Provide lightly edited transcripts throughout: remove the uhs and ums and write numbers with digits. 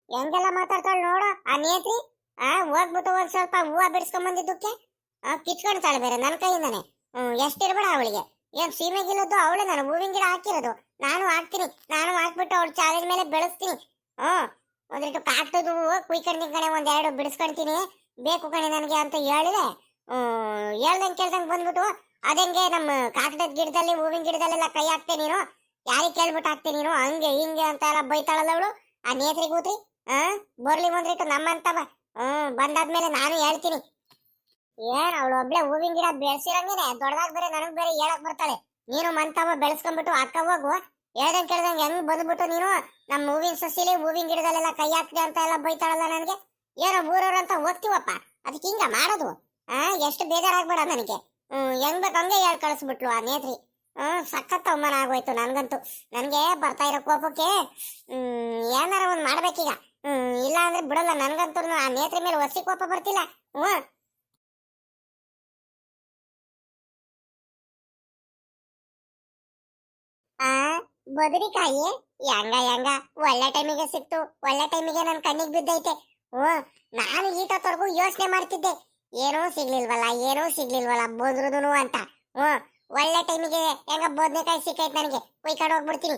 ಹೆಂಗೆಲ್ಲ ಮಾತಾಡ್ತಾಳ ನೋಡು ಆ ನೇತ್ರಿ. ಹೋಗ್ಬಿಟ್ಟು ಒಂದ್ ಸ್ವಲ್ಪ ಹೂವ ಬಿಡಿಸ್ಕೊಂಡ್ ಬಂದಿದ್ದಕ್ಕೆ ಕಿತ್ಕೊಂಡ್ತಾಳೆ ಬೇರೆ ನನ್ನ ಕೈಯಿಂದಾನೆ. ಎಷ್ಟಿರ್ಬೇಡ ಅವಳಿಗೆ. ಏನ್ ಸೀಮೆಗಿಲ್ಲದ್ದು ಅವಳೆ, ನಾನು ಹೂವಿನ ಗಿಡ ಹಾಕಿರೋದು ನಾನು ಹಾಕ್ತೀನಿ. ನಾನು ಹಾಕ್ಬಿಟ್ಟು ಅವಳು ಚಾಲೆಂಜ್ ಮೇಲೆ ಬೆಳೆಸ್ತೀನಿ. ಒಂದಿಟ್ಟು ಕಾಟದು ಹೂವು ಕುಯ್ಕೊಂಡ್ತೀನಿ ಕಣೆ, ಒಂದೆರಡು ಬಿಡಿಸ್ಕೊಂತೀನಿ ಬೇಕು ಕಣೆ ನನಗೆ ಅಂತ ಹೇಳಿದೆ. ಹೇಳ್ದಂಗೆ ಕೇಳ್ದಂಗೆ ಬಂದ್ಬಿಟ್ಟು ಅದಂಗೆ ನಮ್ಮ ಕಾಕಡದ ಗಿಡದಲ್ಲಿ ಹೂವಿನ ಗಿಡದಲ್ಲೆಲ್ಲ ಕೈ ಹಾಕ್ತೆ ನೀನು, ಯಾರಿಗೆ ಕೇಳ್ಬಿಟ್ಟು ಹಾಕ್ತೆ ನೀನು, ಹಂಗೆ ಹಿಂಗೆ ಅಂತ ಎಲ್ಲ ಬೈತಾಳಲ್ಲ ಅವಳು ಆ ನೇತ್ರಿ ಕೂತ್ರಿ. ಬರ್ಲಿ ಒಂದ್ರಿಟ್ಟು ನಮ್ಮಂತವ ಬಂದಾದ್ಮೇಲೆ ನಾನು ಹೇಳ್ತೀನಿ. ಏನ್ ಅವಳು ಒಬ್ಳೆ ಹೂವಿನ ಗಿಡ ಬೆಳೆಸಿರಂಗೇನೆ ದೊಡ್ಡದಾಗ ಬೇರೆ ನನಗ್ ಬೇರೆ ಹೇಳಕ್ ಬರ್ತಾಳೆ. ನೀನು ಮಂತವ ಬೆಳೆಸ್ಕೊಂಡ್ಬಿಟ್ಟು ಅಕ್ಕ ಹೋಗು, ಹೇಳ್ದಂಗೆ ಕೇಳ್ದಂಗೆ ಹೆಂಗ್ ಬಂದ್ಬಿಟ್ಟು ನೀನು ನಮ್ಮ ಹೂವಿನ ಸಸಿಲಿ ಹೂವಿನ ಗಿಡದಲ್ಲೆಲ್ಲ ಕೈ ಹಾಕ್ದೆ ಅಂತ ಎಲ್ಲ ಬೈತಾಳಲ್ಲ ನನಗೆ. ಏನೋ ಊರವ್ರ ಅಂತ ಹೋಗ್ತೀವಪ್ಪ, ಅದಕ್ಕೆ ಹಿಂಗ ಮಾಡೋದು. ಎಷ್ಟು ಬೇಜಾರಾಗ್ಬೇಡ ನನಗೆ. ಹೆಂಗ್ ಬೇಕು ಹಂಗೆ ಹೇಳ್ ಕಳಿಸ್ಬಿಟ್ಲು ಆ ನೇತ್ರಿ. ಸಖತ್ ಅವಮಾನ ಆಗೋಯ್ತು ನನ್ಗಂತೂ. ನನ್ಗೆ ಬರ್ತಾ ಇರೋ ಕೋಪಕ್ಕೆ ಏನಾರ ಒಂದ್ ಮಾಡ್ಬೇಕೀಗ. ಇಲ್ಲ ಅಂದ್ರೆ ಬಿಡಲ್ಲ ನನ್ಗಂತೂ. ಆ ನೇತ್ರಿ ಮೇಲೆ ಒಸಿ ಕೋಪ ಬರ್ತಿಲ್ಲ. ಆ ಬದರಿಕಾಯಿ ಹೆಂಗ ಹೆಂಗ ಒಳ್ಳೆ ಟೈಮಿಗೆ ಸಿಕ್ತು, ಒಳ್ಳೆ ಟೈಮಿಗೆ ನನ್ ಕಣ್ಣಿಗೆ ಬಿದ್ದೈತೆ. ನಾನು ಈಟೊತ್ತವರೆಗೂ ಯೋಚನೆ ಮಾಡ್ತಿದ್ದೆ, ಏನೂ ಸಿಗ್ಲಿಲ್ವಲ್ಲ ಏನೂ ಸಿಗ್ಲಿಲ್ವಲ್ಲ ಬೋದ್ರುದುನು ಅಂತ. ಒಳ್ಳೆ ಟೈಮಿಗೆ ಹೆಂಗ ಬದ್ನೆಕಾಯಿ ಸಿಕ್ಕೈತೆ ನನಗೆ, ಕುಯ್ಕೊಂಡು ಹೋಗ್ಬಿಡ್ತೀನಿ.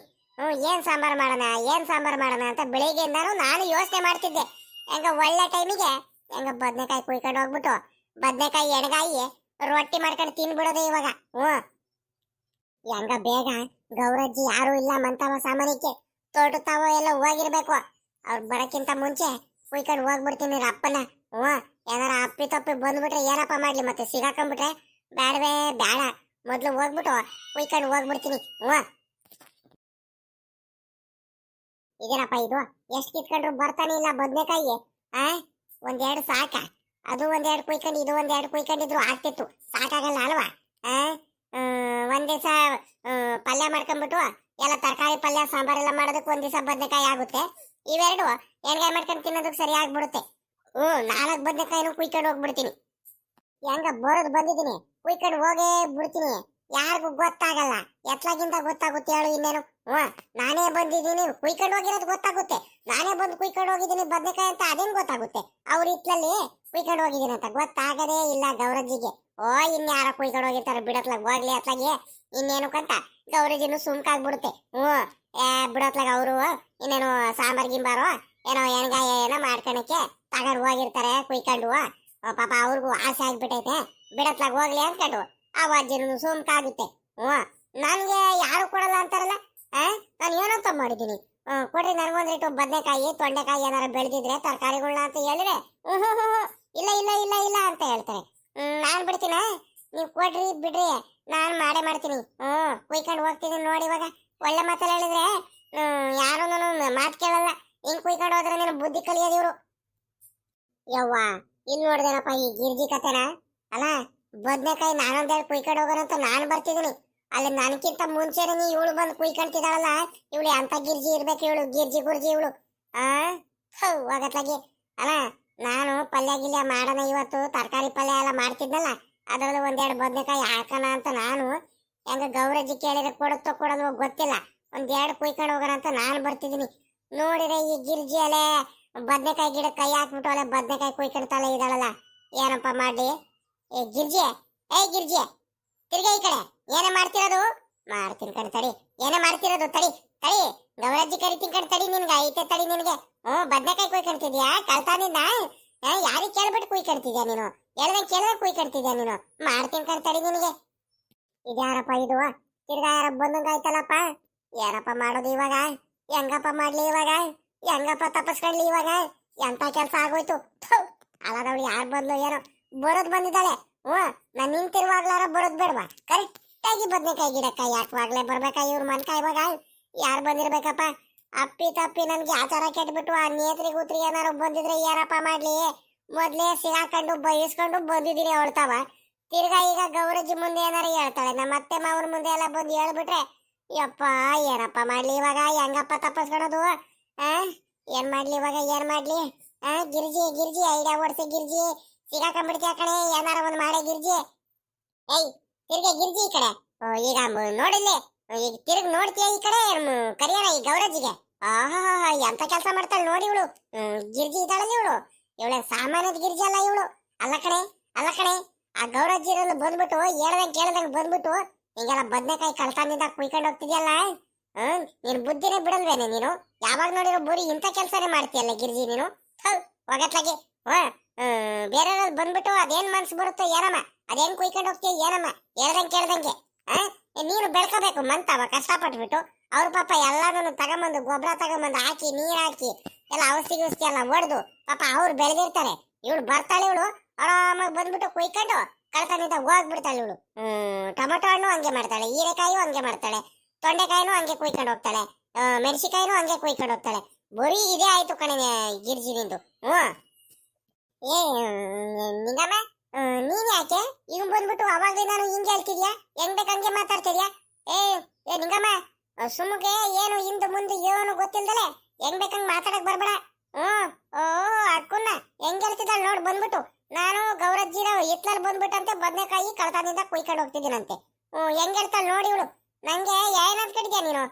ಏನ್ ಸಾಂಬಾರ್ ಮಾಡೋಣ ಏನ್ ಸಾಂಬಾರ್ ಮಾಡೋಣ ಅಂತ ಬೆಳಿಗ್ಗೆಯಿಂದಾನು ನಾನು ಯೋಚನೆ ಮಾಡ್ತಿದ್ದೆ. ಹೆಂಗ ಒಳ್ಳೆ ಟೈಮಿಗೆ ಹೆಂಗ ಬದ್ನೆಕಾಯಿ ಕುಯ್ಕೊಂಡು ಹೋಗ್ಬಿಟ್ಟು ಬದ್ನೆಕಾಯಿ ಎಣಗಾಯಿ ರೊಟ್ಟಿ ಮಾಡ್ಕೊಂಡು ತಿನ್ಬಿಡೋದೆ ಇವಾಗ. ಹೆಂಗ ಬೇಗ ಗೌರಜ್ಜಿ ಯಾರು ಇಲ್ಲ ಮಂತವ ಸಾಮಾನ್ಯಕ್ಕೆ ತೋಟ ತಾವ ಎಲ್ಲ ಹೋಗಿರ್ಬೇಕು. ಅವ್ರು ಬರಕ್ಕಿಂತ ಮುಂಚೆ ಕುಯ್ಕೊಂಡು ಹೋಗ್ಬಿಡ್ತೀನಿ ಅಪ್ಪನ. ಏನಾರ ಅಪ್ಪಿ ತಪ್ಪಿ ಬಂದ್ಬಿಟ್ರೆ ಏನಪ್ಪ ಮಾಡ್ಲಿ, ಮತ್ತೆ ಸಿಗಾಕೊಂಡ್ಬಿಟ್ರೆ ಬೇಡವೇ ಬೇಡ. ಮೊದ್ಲು ಹೋಗ್ಬಿಟ್ಟು ಕುಯ್ಕೊಂಡು ಹೋಗ್ಬಿಡ್ತೀನಿ. ಇದೇನಪ್ಪ ಇದು, ಎಷ್ಟು ಕಿತ್ಕೊಂಡ್ರು ಬರ್ತಾನೆ ಇಲ್ಲ ಬದ್ನೆಕಾಯಿ. ಒಂದೆರಡು ಸಾಕ, ಅದು ಒಂದೆರಡು ಕುಯ್ಕೊಂಡು ಇದು ಒಂದೆರಡು ಕುಯ್ಕೊಂಡಿದ್ರು ಆಗ್ತಿತ್ತು, ಸಾಕಾಗಲ್ಲ ಅಲ್ವಾ? ಒಂದ್ ದಿವಸ ಪಲ್ಯ ಮಾಡ್ಕೊಂಡ್ಬಿಟ್ಟು ಎಲ್ಲ ತರಕಾರಿ ಪಲ್ಯ ಸಾಂಬಾರೆಲ್ಲ ಮಾಡೋದಕ್ಕೆ ಒಂದ್ ದಿವಸ ಬದ್ನೆಕಾಯಿ ಆಗುತ್ತೆ. ಇವೆರಡು ಎಣ್ಗಾಯಿ ಮಾಡ್ಕೊಂಡು ತಿನ್ನೋದಕ್ಕೆ ಸರಿ ಆಗ್ಬಿಡುತ್ತೆ. 4 ಬದ್ನೆಕಾಯಿನೂ ಕುಯ್ಕೊಂಡು ಹೋಗ್ಬಿಡ್ತೀನಿ. ಹೆಂಗ ಬರೋದು ಬಂದಿದ್ದೀನಿ, ಕುಯ್ಕೊಂಡು ಹೋಗೇ ಬಿಡ್ತೀನಿ. ಯಾರಿಗೂ ಗೊತ್ತಾಗಲ್ಲ. ಎತ್ಲಾಗಿಂದ ಗೊತ್ತಾಗುತ್ತೆ ಹೇಳು ಇನ್ನೇನು. ನಾನೇ ಬಂದಿದ್ದೀನಿ ಕುಯ್ಕೊಂಡು ಹೋಗಿರೋದು ಗೊತ್ತಾಗುತ್ತೆ. ನಾನೇ ಬಂದು ಕುಯ್ಕೊಂಡು ಹೋಗಿದ್ದೀನಿ ಬದ್ನೆಕಾಯಿ ಅಂತ ಅದೇನ್ ಗೊತ್ತಾಗುತ್ತೆ? ಅವ್ರ ಇತ್ಲಲ್ಲಿ ಕುಯ್ಕೊಂಡು ಹೋಗಿದ್ದೀನಿ ಅಂತ ಗೊತ್ತಾಗದೇ ಇಲ್ಲ ಗೌರಜ್ಜಿಗೆ. ಇನ್ಯಾರ ಕುಯ್ಕೊಂಡು ಹೋಗಿರ್ತಾರೆ ಬಿಡತ್ಲಾಗ, ಹೋಗ್ಲಿ ಅತ್ಲಾಗೆ ಇನ್ನೇನು ಕಂತ ಗೌರಜ್ಜಿನು ಸುಮ್ಕಾಗ್ಬಿಡುತ್ತೆ. ಬಿಡತ್ಲಾಗ ಅವರು ಇನ್ನೇನು ಸಾಂಬಾರ್ ಗಿಂಬಾರು ಏನೋ ಎಣ್ಗಾಯ ಏನೋ ಮಾಡ್ಕೊಳಕ್ಕೆ ತಗೊಂಡು ಹೋಗಿರ್ತಾರೆ ಕುಯ್ಕೊಂಡು. ಪಾಪ ಅವ್ರಿಗೂ ಆಸೆ ಆಗ್ಬಿಟ್ಟೈತೆ, ಬಿಡತ್ಲಾಗ ಹೋಗ್ಲಿ ಅನ್ಕೊಂಡು ಆ ಅಜ್ಜಿನೂ ಸುಮ್ಕಾಗುತ್ತೆ. ನನ್ಗೆ ಯಾರು ಕೊಡಲ್ಲ ಅಂತಾರಲ್ಲ, ನಾನು ಏನಂತ ಮಾಡಿದ್ದೀನಿ, ಕೊಡ್ರಿ ನನ್ಗೊಂದ್ರಿಟ್ಟು ಬದ್ನೆಕಾಯಿ ತೊಂಡೆಕಾಯಿ ಏನಾರ ಬೆಳೆದಿದ್ರೆ ತರಕಾರಿಗಳನ್ನ ಅಂತ ಹೇಳಿದ್ರೆ ಇಲ್ಲ ಇಲ್ಲ ಇಲ್ಲ ಇಲ್ಲ ಅಂತ ಹೇಳ್ತಾರೆ. ನಾನ್ ಬಿಡ್ತೀನ, ನೀವ್ ಕೊಡ್ರಿ ಬಿಡ್ರಿ ನಾನ್ ಮಾಡೇ ಮಾಡ್ತೀನಿ. ಕುಯ್ಕೊಂಡು ಹೋಗ್ತೀನಿ ನೋಡಿ. ಇವಾಗ ಒಳ್ಳೆ ಮಾತಲ್ಲ ಹೇಳಿದ್ರೆ ಯಾರು ಮಾತು ಕೇಳಲ್ಲ. ಹಿಂಗ್ ಕುಯ್ಕೊಂಡು ಹೋದ್ರೆ ನೀನು ಬುದ್ಧಿ ಕಲಿಯೋದು ಇವ್ರು. ಯವ್ವ ಇಲ್ ನೋಡ್ದೇನಪ್ಪ ಈ ಗಿರ್ಜಿ ಕತೆನ. ಅಲ್ಲ ಬದ್ನೆಕಾಯಿ ನಾನೊಂದೆರಡು ಕುಯ್ಕೊಂಡು ಹೋಗೋಣ ಅಂತ ನಾನು ಬರ್ತಿದ್ದೀನಿ, ಅಲ್ಲಿ ನನಕ್ಕಿಂತ ಮುಂಚೆನೆ ನೀ ಇವಳು ಬಂದು ಕುಯ್ಕೊಂತಿದ್ದಾಳಲ್ಲ, ಇವಳು ಅಂತ ಗಿರ್ಜಿ ಇರ್ಬೇಕು, ಇವಳು ಗಿರ್ಜಿ ಗುರ್ಜಿ ಇವಳು. ಹೋಗತ್ಲಾಗಿ ಅಲ್ಲ ನಾನು ಪಲ್ಯ ಗಿಲ್ಯ ಮಾಡೋಣ ಇವತ್ತು, ತರಕಾರಿ ಪಲ್ಯ ಎಲ್ಲ ಮಾಡ್ತಿದ್ನಲ್ಲ, ಅದ್ರಲ್ಲಿ ಒಂದೆರಡು ಬದ್ನೆಕಾಯಿ ಹಾಕೋಣ ಅಂತ ನಾನು ಹೆಂಗ ಗೌರಜ್ಜಿ ಕೇಳಿದ್ರೆ ಕೊಡುತ್ತೋ ಕೊಡೋದು ಗೊತ್ತಿಲ್ಲ, ಒಂದೆರಡು ಕುಯ್ಕೊಂಡು ಹೋಗೋಣ ಅಂತ ನಾನು ಬರ್ತಿದ್ದೀನಿ. ನೋಡಿದ್ರೆ ಈ ಗಿರ್ಜಿ ಅಲೆ ಬದ್ನೆಕಾಯಿ ಗಿಡ ಕೈ ಹಾಕ್ಬಿಟ್ಟು ಅಲೆ ಬದ್ನೆಕಾಯಿ ಕುಯ್ಕೊಂತಾಳೆ ಇದ್ದಾಳಲ್ಲ, ಏನಪ್ಪ ಮಾಡ್ಲಿ? ಏ ಗಿರ್ಜಿ, ಏ ಗಿರ್ಜಿ ತಿರ್ಗ ಈ ಕಡೆ. ಏನೇ ಮಾಡ್ತಿರೋದು? ಮಾಡ್ತೀನಿ ಕಣ್ ತಡಿ. ಏನೇ ಮಾಡ್ತಿರೋದು? ತಡಿ ತಡಿ, ಗೌರಜ್ಜಿ ಕರಿತೀನಿ ಕಣ್ ತಡಿ. ನಿನ್ಗೆ ಐತೆ ತಡಿ ನಿನ್ಗೆ. ಬದ್ನೆಕಾಯಿ ಕುಯ್ಕೊಂತಿದ್ಯಾ ಕಳ್ತಾನಿಂದ? ಯಾರಿಗೆ ಕೇಳ್ಬಿಟ್ಟು ಕುಯ್ಕೊಂತಿದ್ಯಾ ನೀನು? ಹೇಳ್ದಂಗೆ ಕೇಳಿದ್ರೆ ಕುಯ್ಕೊಂತಿದ್ಯಾ ನೀನು? ಮಾಡ್ತೀನಿ ಕಣ್ ತಡಿ ನಿನಗೆ. ಇದ್ಯಾರಪ್ಪ ಇದು? ತಿರ್ಗಾ ಯಾರ ಬಂದಂಗಾಯ್ತಲ್ಲಪ್ಪ. ಏನಪ್ಪ ಮಾಡೋದು ಇವಾಗ? ಹೆಂಗಪ್ಪ ಮಾಡ್ಲಿ ಇವಾಗ? ಹೆಂಗಪ್ಪ ತಪಸ್ಕೊಂಡ್ಲಿ ಇವಾಗ? ಎಂತ ಕೆಲ್ಸ ಆಗೋಯ್ತು. ಅಲ್ಲದವಳು ಯಾರು ಬಂದ್ಲು ಏನೋ, ಬರೋದ್ ಬಂದಿದ್ದಾಳೆ. ನಾನ್ ನಿಂತಿರುವಾಗ್ಲಾರ ಬರೋದ್ ಬೇಡವಾ? ಕರೆಕ್ಟ್ ಆಗಿ ಬದ್ನೆಕಾಯಿ ಗಿಡಕ್ಕ ಯಾಕವಾಗ್ಲೇ ಬರ್ಬೇಕಾ ಇವ್ರ ಮನ್ಕ? ಇವಾಗ ಯಾರು ಬಂದಿರ್ಬೇಕಪ್ಪ? ಅಪ್ಪಿ ತಪ್ಪಿ ನನ್ಗೆ ಆಚಾರ ಕೆಟ್ಬಿಟ್ಟು ಆ ನೇತ್ರಿ ಕೂತ್ರಿ ಏನಾರು ಬಂದಿದ್ರೆ ಏನಪ್ಪ ಮಾಡ್ಲಿ? ಮೊದ್ಲೇ ಸಿಗಾಕೊಂಡು ಬಯಸ್ಕೊಂಡು ಬಂದಿದ್ದೀನಿ ಅವಳ್ತಾವ. ತಿರ್ಗಾ ಈಗ ಗೌರಜ್ಜಿ ಮುಂದೆ ಏನಾರ ಹೇಳ್ತಾಳೆ, ನಮ್ಮ ಅತ್ತೆ ಮಾವನ ಮುಂದೆ ಎಲ್ಲ ಬಂದು ಹೇಳ್ಬಿಟ್ರೆ ಯಪ್ಪ ಏನಪ್ಪ ಮಾಡ್ಲಿ ಇವಾಗ? ಹೆಂಗಪ್ಪ ತಪ್ಪಸ್ಕೊಳೋದು? ಏನ್ ಮಾಡ್ಲಿ ಇವಾಗ? ಏನ್ ಮಾಡ್ಲಿ? ಗಿರ್ಜಿ ಗಿರ್ಜಿ ಐಡಿಯಾ ಓಡಿಸಿ ಗಿರ್ಜಿ, ಸಿಗಾಕೊಂಡ್ಬಿಡ್ತೀಯ ಕಣೆ, ಏನಾರ ಒಂದ್ ಮಾಡೇ ಗಿರ್ಜಿ. ಏಯ್ ತಿರ್ಗ ಗಿರ್ಜಿ ಈ ಕಡೆ. ಈಗ ನೋಡಿಲ್ಲಿ, ಈಗ ತಿರ್ಗಿ ನೋಡ್ತೀಯ ಈ ಕಡೆ, ಕರಿಯೋಣ ಈ ಗೌರಜ್ಜಿಗೆ. ಆಹಾ ಎಂತ ಕೆಲಸ ಮಾಡ್ತಾಳೆ ನೋಡಿ ಇವಳು. ಗಿರ್ಜಿ ಇದ್ದಾಳಲ್ಲ ಇವಳು. ಇವಳೆ ಸಾಮಾನ್ಯದ ಗಿರ್ಜಿ ಅಲ್ಲ ಇವಳು. ಅಲ್ಲ ಕಣೆ, ಅಲ್ಲ ಕಣೆ, ಆ ಗೌರಜ್ಜಿರನ್ನು ಬಂದ್ಬಿಟ್ಟು ಹೇಳ್ದಂಗೆ ಕೇಳ್ದಂಗೆ ಬಂದ್ಬಿಟ್ಟು ಹಿಂಗೆಲ್ಲ ಬದ್ನೆಕಾಯಿ ಕಳ್ತನದಿಂದ ಕುಯ್ಕೊಂಡು ಹೋಗ್ತಿದ್ಯಲ್ಲ. ನೀನ್ ಬುದ್ಧಿನೇ ಬಿಡಲ್ವೇನೆ ನೀನು? ಯಾವಾಗ ನೋಡಿರೋ ಬರೀ ಇಂಥ ಕೆಲಸನೇ ಮಾಡ್ತೀಯಲ್ಲ ಗಿರ್ಜಿ ನೀನು. ಹೋಗತ್ಲಾಗೆ ಬೇರೆಯವ್ರಲ್ಲಿ ಬಂದ್ಬಿಟ್ಟು ಅದೇನ್ ಮನ್ಸು ಬರುತ್ತೋ ಏನಮ್ಮ, ಅದೇನ್ ಕುಯ್ಕೊಂಡು ಹೋಗ್ತೀಯ ಏನಮ್ಮ, ಹೇಳ್ದಂಗೆ ಕೇಳ್ದಂಗೆ. ನೀನು ಬೆಳ್ಕೋಬೇಕು ಮಂತವ ಕಷ್ಟಪಟ್ಬಿಟ್ಟು. ಅವ್ರ ಪಾಪ ಎಲ್ಲಾನು ತಗೊಂಬಂದು ಗೊಬ್ಬರ ತಗೊಂಬಂದು ಹಾಕಿ ನೀರ್ ಹಾಕಿ ಎಲ್ಲ ಔಷಧಿ ಗಿಷ್ಟಿ ಎಲ್ಲ ಹೊಡೆದು ಪಾಪ ಅವ್ರು ಬೆಳೆದಿರ್ತಾರೆ. ಇವಳು ಬರ್ತಾಳೆ, ಇವಳು ಆರಾಮಾಗಿ ಬಂದ್ಬಿಟ್ಟು ಕುಯ್ಕೊಂಡು ಕಳ್ತನಿಂದ ಹೋಗ್ಬಿಡ್ತಾಳೆ ಇವಳು. ಟೊಮೆಟೊ ಹಣ್ಣು ಹಂಗೆ ಮಾಡ್ತಾಳೆ, ಹೀರೆಕಾಯಿಯೂ ಹಂಗೆ ಮಾಡ್ತಾಳೆ, ತೊಂಡೆಕಾಯಿನೂ ಹಂಗೆ ಕುಯ್ಕೊಂಡು ಹೋಗ್ತಾಳೆ, ಮೆಣಸಿಕಾಯಿನೂ ಹಂಗೆ ಕುಯ್ಕೊಂಡು ಹೋಗ್ತಾಳೆ. ಬರೀ ಇದೇ ಆಯ್ತು ಕಣೆ ಗಿರ್ಜಿ ನಿಂದು. ಏ ನಿಂಗಮ್ಮ, ನೀನ್ ಯಾಕೆ ಈಗ ಬಂದ್ಬಿಟ್ಟು ಅವಾಗ್ಲೇ ನಾನು ಹಿಂಗೆ ಹೇಳ್ತಿದ್ಯಾ, ಹೆಂಗ್ ಬೇಕಂಗೆ ಮಾತಾಡ್ತಿದ್ಯಾ? ಏ ಏ ನಿಂಗಮ್ಮ, ಸುಮ್ಗೆ ಏನು ಹಿಂದೆ ಮುಂದೆ ಏನು ಗೊತ್ತಿಲ್ದಲೆ ಹೆಂಗ್ ಬೇಕಂಗ್ ಮಾತಾಡಕ್ ಬರ್ಬೇಡ. ಓ ಅಕ್ಕನ್ನ ಹೆಂಗ್ ಹೇಳ್ತಿದ್ದಾಳ ನೋಡ್ ಬಂದ್ಬಿಟ್ಟು. ನಾನು ಗೌರಜ್ಜಿರ ಹಿತ್ಲಲ್ಲಿ ಬಂದ್ಬಿಟ್ಟಂತೆ ಬದ್ನೆಕಾಯಿ ಕಳ್ತನಿಂದ ಕುಯ್ಕೊಂಡು ಹೋಗ್ತಿದ್ದೀನಂತೆ. ಹೆಂಗ್ ಹೇಳ್ತಾಳ ನೋಡಿ ಇವಳು. ನಂಗೆ ಏನಂತ ಕಟ್ಟಿದ್ಯಾ ನೀನು?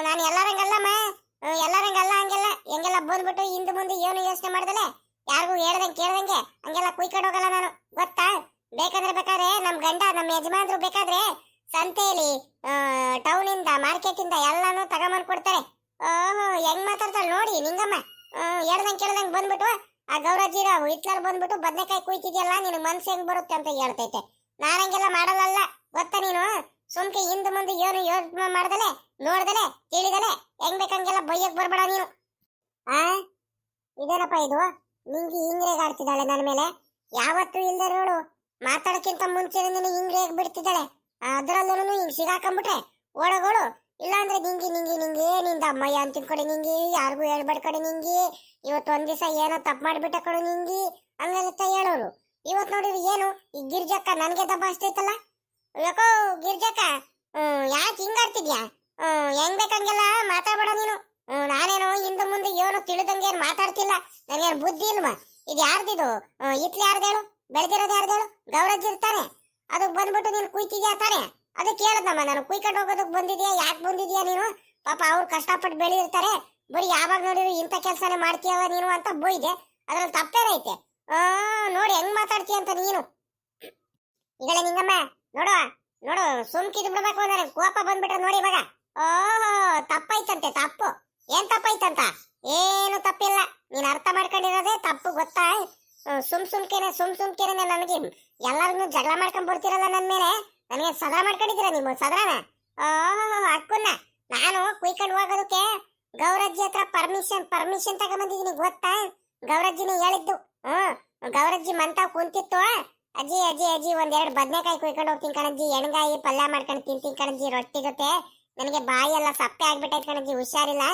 ನಾನು ಎಲ್ಲರಂಗಲ್ಲಮ್ಮ, ಎಲ್ಲರಂಗಲ್ಲ ಹಂಗೆಲ್ಲ ಹೆಂಗೆಲ್ಲ ಬಂದ್ಬಿಟ್ಟು ಹಿಂದೆ ಮುಂದೆ ಏನು ಯೋಚನೆ ಮಾಡ್ದಲೆ ಯಾರಿಗೂ ಹೇಳ್ದಂಗೆ ಕೇಳ್ದಂಗೆ ಹಂಗೆಲ್ಲ ಕುಯ್ಕೊಂಡು ಹೋಗಲ್ಲ ನಾನು, ಗೊತ್ತಾ? ಬೇಕಾದ್ರೆ ನಮ್ ಗಂಡ ನಮ್ಮ ಯಜಮಾನ್ರು ಬೇಕಾದ್ರೆ ಸಂತೆಯಲ್ಲಿ ಟೌನಿಂದ ಮಾರ್ಕೆಟಿಂದ ಎಲ್ಲಾನು ತಗೊಂಬಂದ್ ಕೊಡ್ತಾರೆ. ಹೆಂಗ್ ಮಾತಾಡ್ತಾಳೆ ನೋಡಿ ನಿಂಗಮ್ಮ. ಹೇಳ್ದಂಗೆ ಕೇಳ್ದಂಗೆ ಬಂದ್ಬಿಟ್ಟು ಆ ಗೌರಜ್ಜಿರ ಹಿತ್ಲಲ್ಲಿ ಬಂದ್ಬಿಟ್ಟು ಬದ್ನೆಕಾಯಿ ಕುಯ್ತಿದ್ಯಲ್ಲ, ನಿನ್ ಮನ್ಸು ಹೆಂಗ್ ಬರುತ್ತೆ ಅಂತ ಹೇಳ್ತೈತೆ. ನಾನಂಗೆಲ್ಲ ಮಾಡಲ್ಲ ಗೊತ್ತಾ ನೀನು. ಸುಮ್ಕೆ ಹಿಂದೆ ಮುಂದೆ ಏನು ಯೋಚನೆ ಮಾಡ್ದಲೆ ನೋಡ್ದಲೆ ತಿಳಿದಲೆ ಹೆಂಗ್ ಬೇಕಂಗೆಲ್ಲ ಬೈಯಕ್ ಬರ್ಬೇಡ ನೀನು. ಇದೇನಪ್ಪ ಇದು? ನಿಂಗೆ ಹಿಂಗ್ರೇಗಾಡ್ತಿದ್ದಾಳೆ ನನ್ನ ಮೇಲೆ. ಯಾವತ್ತೂ ಇಲ್ದೆ ನೋಡು, ಮಾತಾಡಕ್ಕಿಂತ ಮುಂಚೆ ನೀನು ಹಿಂಗ್ರೇಗ್ ಬಿಡ್ತಿದ್ದಾಳೆ. ಅದ್ರಲ್ಲೂ ಹಿಂಗ್ ಸಿಗಾಕೊಂಡ್ಬಿಟ್ರೆ ಓಡಗೋಳು. ಇಲ್ಲಾಂದ್ರೆ ನಿಂಗೆ ನಿಂಗೆ ನಿಂಗೆ ನಿಂದ ಅಮ್ಮಯ್ಯ ಅಂತ ತಿನ್ಕೊಡಿ ನಿಂಗೆ, ಯಾರಿಗೂ ಹೇಳ್ಬೇಡ ಕಡೆ ನಿಂಗೆ. ಇವತ್ತು ಒಂದ್ ದಿವಸ ಏನೋ ತಪ್ಪು ಮಾಡ್ಬಿಟ್ಟ ಕಡೆ ನಿಂಗೆ ಹಂಗತ್ತ ಹೇಳೋರು. ಇವತ್ ನೋಡಿರಿ ಏನು ಈ ಗಿರ್ಜಕ್ಕ ನನ್ಗೆ ದಬ್ಬಾಸ್ತೈತಲ್ಲ. ಯಾಕೋ ಗಿರ್ಜಕ್ಕ ಯಾಕೆ ಹಿಂಗಾಡ್ತಿದ್ಯಾ? ಹೆಂಗ್ ಬೇಕಂಗೆಲ್ಲ ಮಾತಾಡ್ಬೇಡ ನೀನು. ನಾನೇನೋ ಹಿಂದೆ ಮುಂದೆ ಏನು ತಿಳಿದಂಗೆ ಏನ್ ಮಾತಾಡ್ತಿಲ್ಲ. ನನಗೇನು ಬುದ್ಧಿ ಇಲ್ವಾ? ಇದು ಯಾರ್ದಿದು? ಇತ್ಲಿ ಯಾರ್ದೇಳು? ಬೆಳೆದಿರೋದು ಯಾರ್ದೇಳು? ಗೌರಜ್ಜಿ ಇರ್ತಾನೆ. ಅದಕ್ಕೆ ಬಂದ್ಬಿಟ್ಟು ನೀನು ಕುಯ್ತಿದ್ಯಾ ತಾನೆ? ಅದಕ್ಕೆ ಹೇಳದಮ್ಮ ನಾನು, ಕುಯ್ಕೊಂಡು ಹೋಗೋದಕ್ಕೆ ಬಂದಿದ್ಯಾ, ಯಾಕೆ ಬಂದಿದ್ಯಾ ನೀನು? ಪಾಪ ಅವ್ರು ಕಷ್ಟಪಟ್ಟು ಬೆಳೆದಿರ್ತಾರೆ, ಬರೀ ಯಾವಾಗ ನೋಡಿದ್ರು ಇಂಥ ಕೆಲಸನೇ ಮಾಡ್ತೀಯಲ್ಲ ನೀನು ಅಂತ ಬೋಯ್ದೆ. ಅದ್ರಲ್ಲಿ ತಪ್ಪೇನೈತೆ? ನೋಡಿ ಹೆಂಗ್ ಮಾತಾಡ್ತೀಯ ಅಂತ ನೀನು. ಈಗಲೇ ನಿಂಗಮ್ಮ ನೋಡು ನೋಡು, ಸುಮ್ಕಿದ್ ಬಿಡ್ಬೇಕು. ನನಗೆ ಕೋಪ ಬಂದ್ಬಿಟ್ರೆ ನೋಡಿ ಇವಾಗ. ತಪ್ಪಾಯ್ತಂತೆ. ತಪ್ಪು ಏನ್ ತಪ್ಪಾಯ್ತಂತ? ಏನು ತಪ್ಪಿಲ್ಲ. ನೀನ್ ಅರ್ಥ ಮಾಡ್ಕೊಂಡಿರೋದೇ ತಪ್ಪು, ಗೊತ್ತಾ? ಸುಮ್ಕೆನೆ ನನಗೆ ಎಲ್ಲಾರನ್ನು ಜಗಳ ಮಾಡ್ಕೊಂಡ್ ಬರ್ತಿರಲ್ಲ ನನ್ ಮೇಲೆ. ನನಗೆ ಸದಾ ಮಾಡ್ಕೊಂಡಿದ್ದೀರ ನೀವು ಸದರಾನ. ಅಕ್ಕನ್ನ ನಾನು ಕುಯ್ಕೊಂಡು ಹೋಗೋದಕ್ಕೆ ಗೌರಜ್ಜಿ ಹತ್ರ ಪರ್ಮಿಷನ್ ತಗೊಂಬಂದಿದ್ದೀನಿ, ಗೊತ್ತಾ? ಗೌರಜ್ಜಿನೇ ಹೇಳಿದ್ದು. ಗೌರಜ್ಜಿ ಮಂತಾವ್ ಕುಂತಿತ್ತು. ಅಜ್ಜಿ ಅಜ್ಜಿ ಅಜ್ಜಿ ಒಂದೆರಡು ಬದ್ನೆಕಾಯಿ ಕುಯ್ಕೊಂಡು ಹೋಗ್ತೀನಿ ಕಣಜ್ಜಿ, ಎಣ್ಗಾಯಿ ಪಲ್ಯ ಮಾಡ್ಕೊಂಡು ತಿಂತೀನಿ ಕಣಜ್ಜಿ ರೊಟ್ಟಿ ಜೊತೆ. ನನಗೆ ಬಾಯಿ ಎಲ್ಲ ಸಪ್ಪೆ ಆಗ್ಬಿಟ್ಟೈತೆ ಕಣಜ್ಜಿ, ಹುಷಾರಿಲ್ಲ.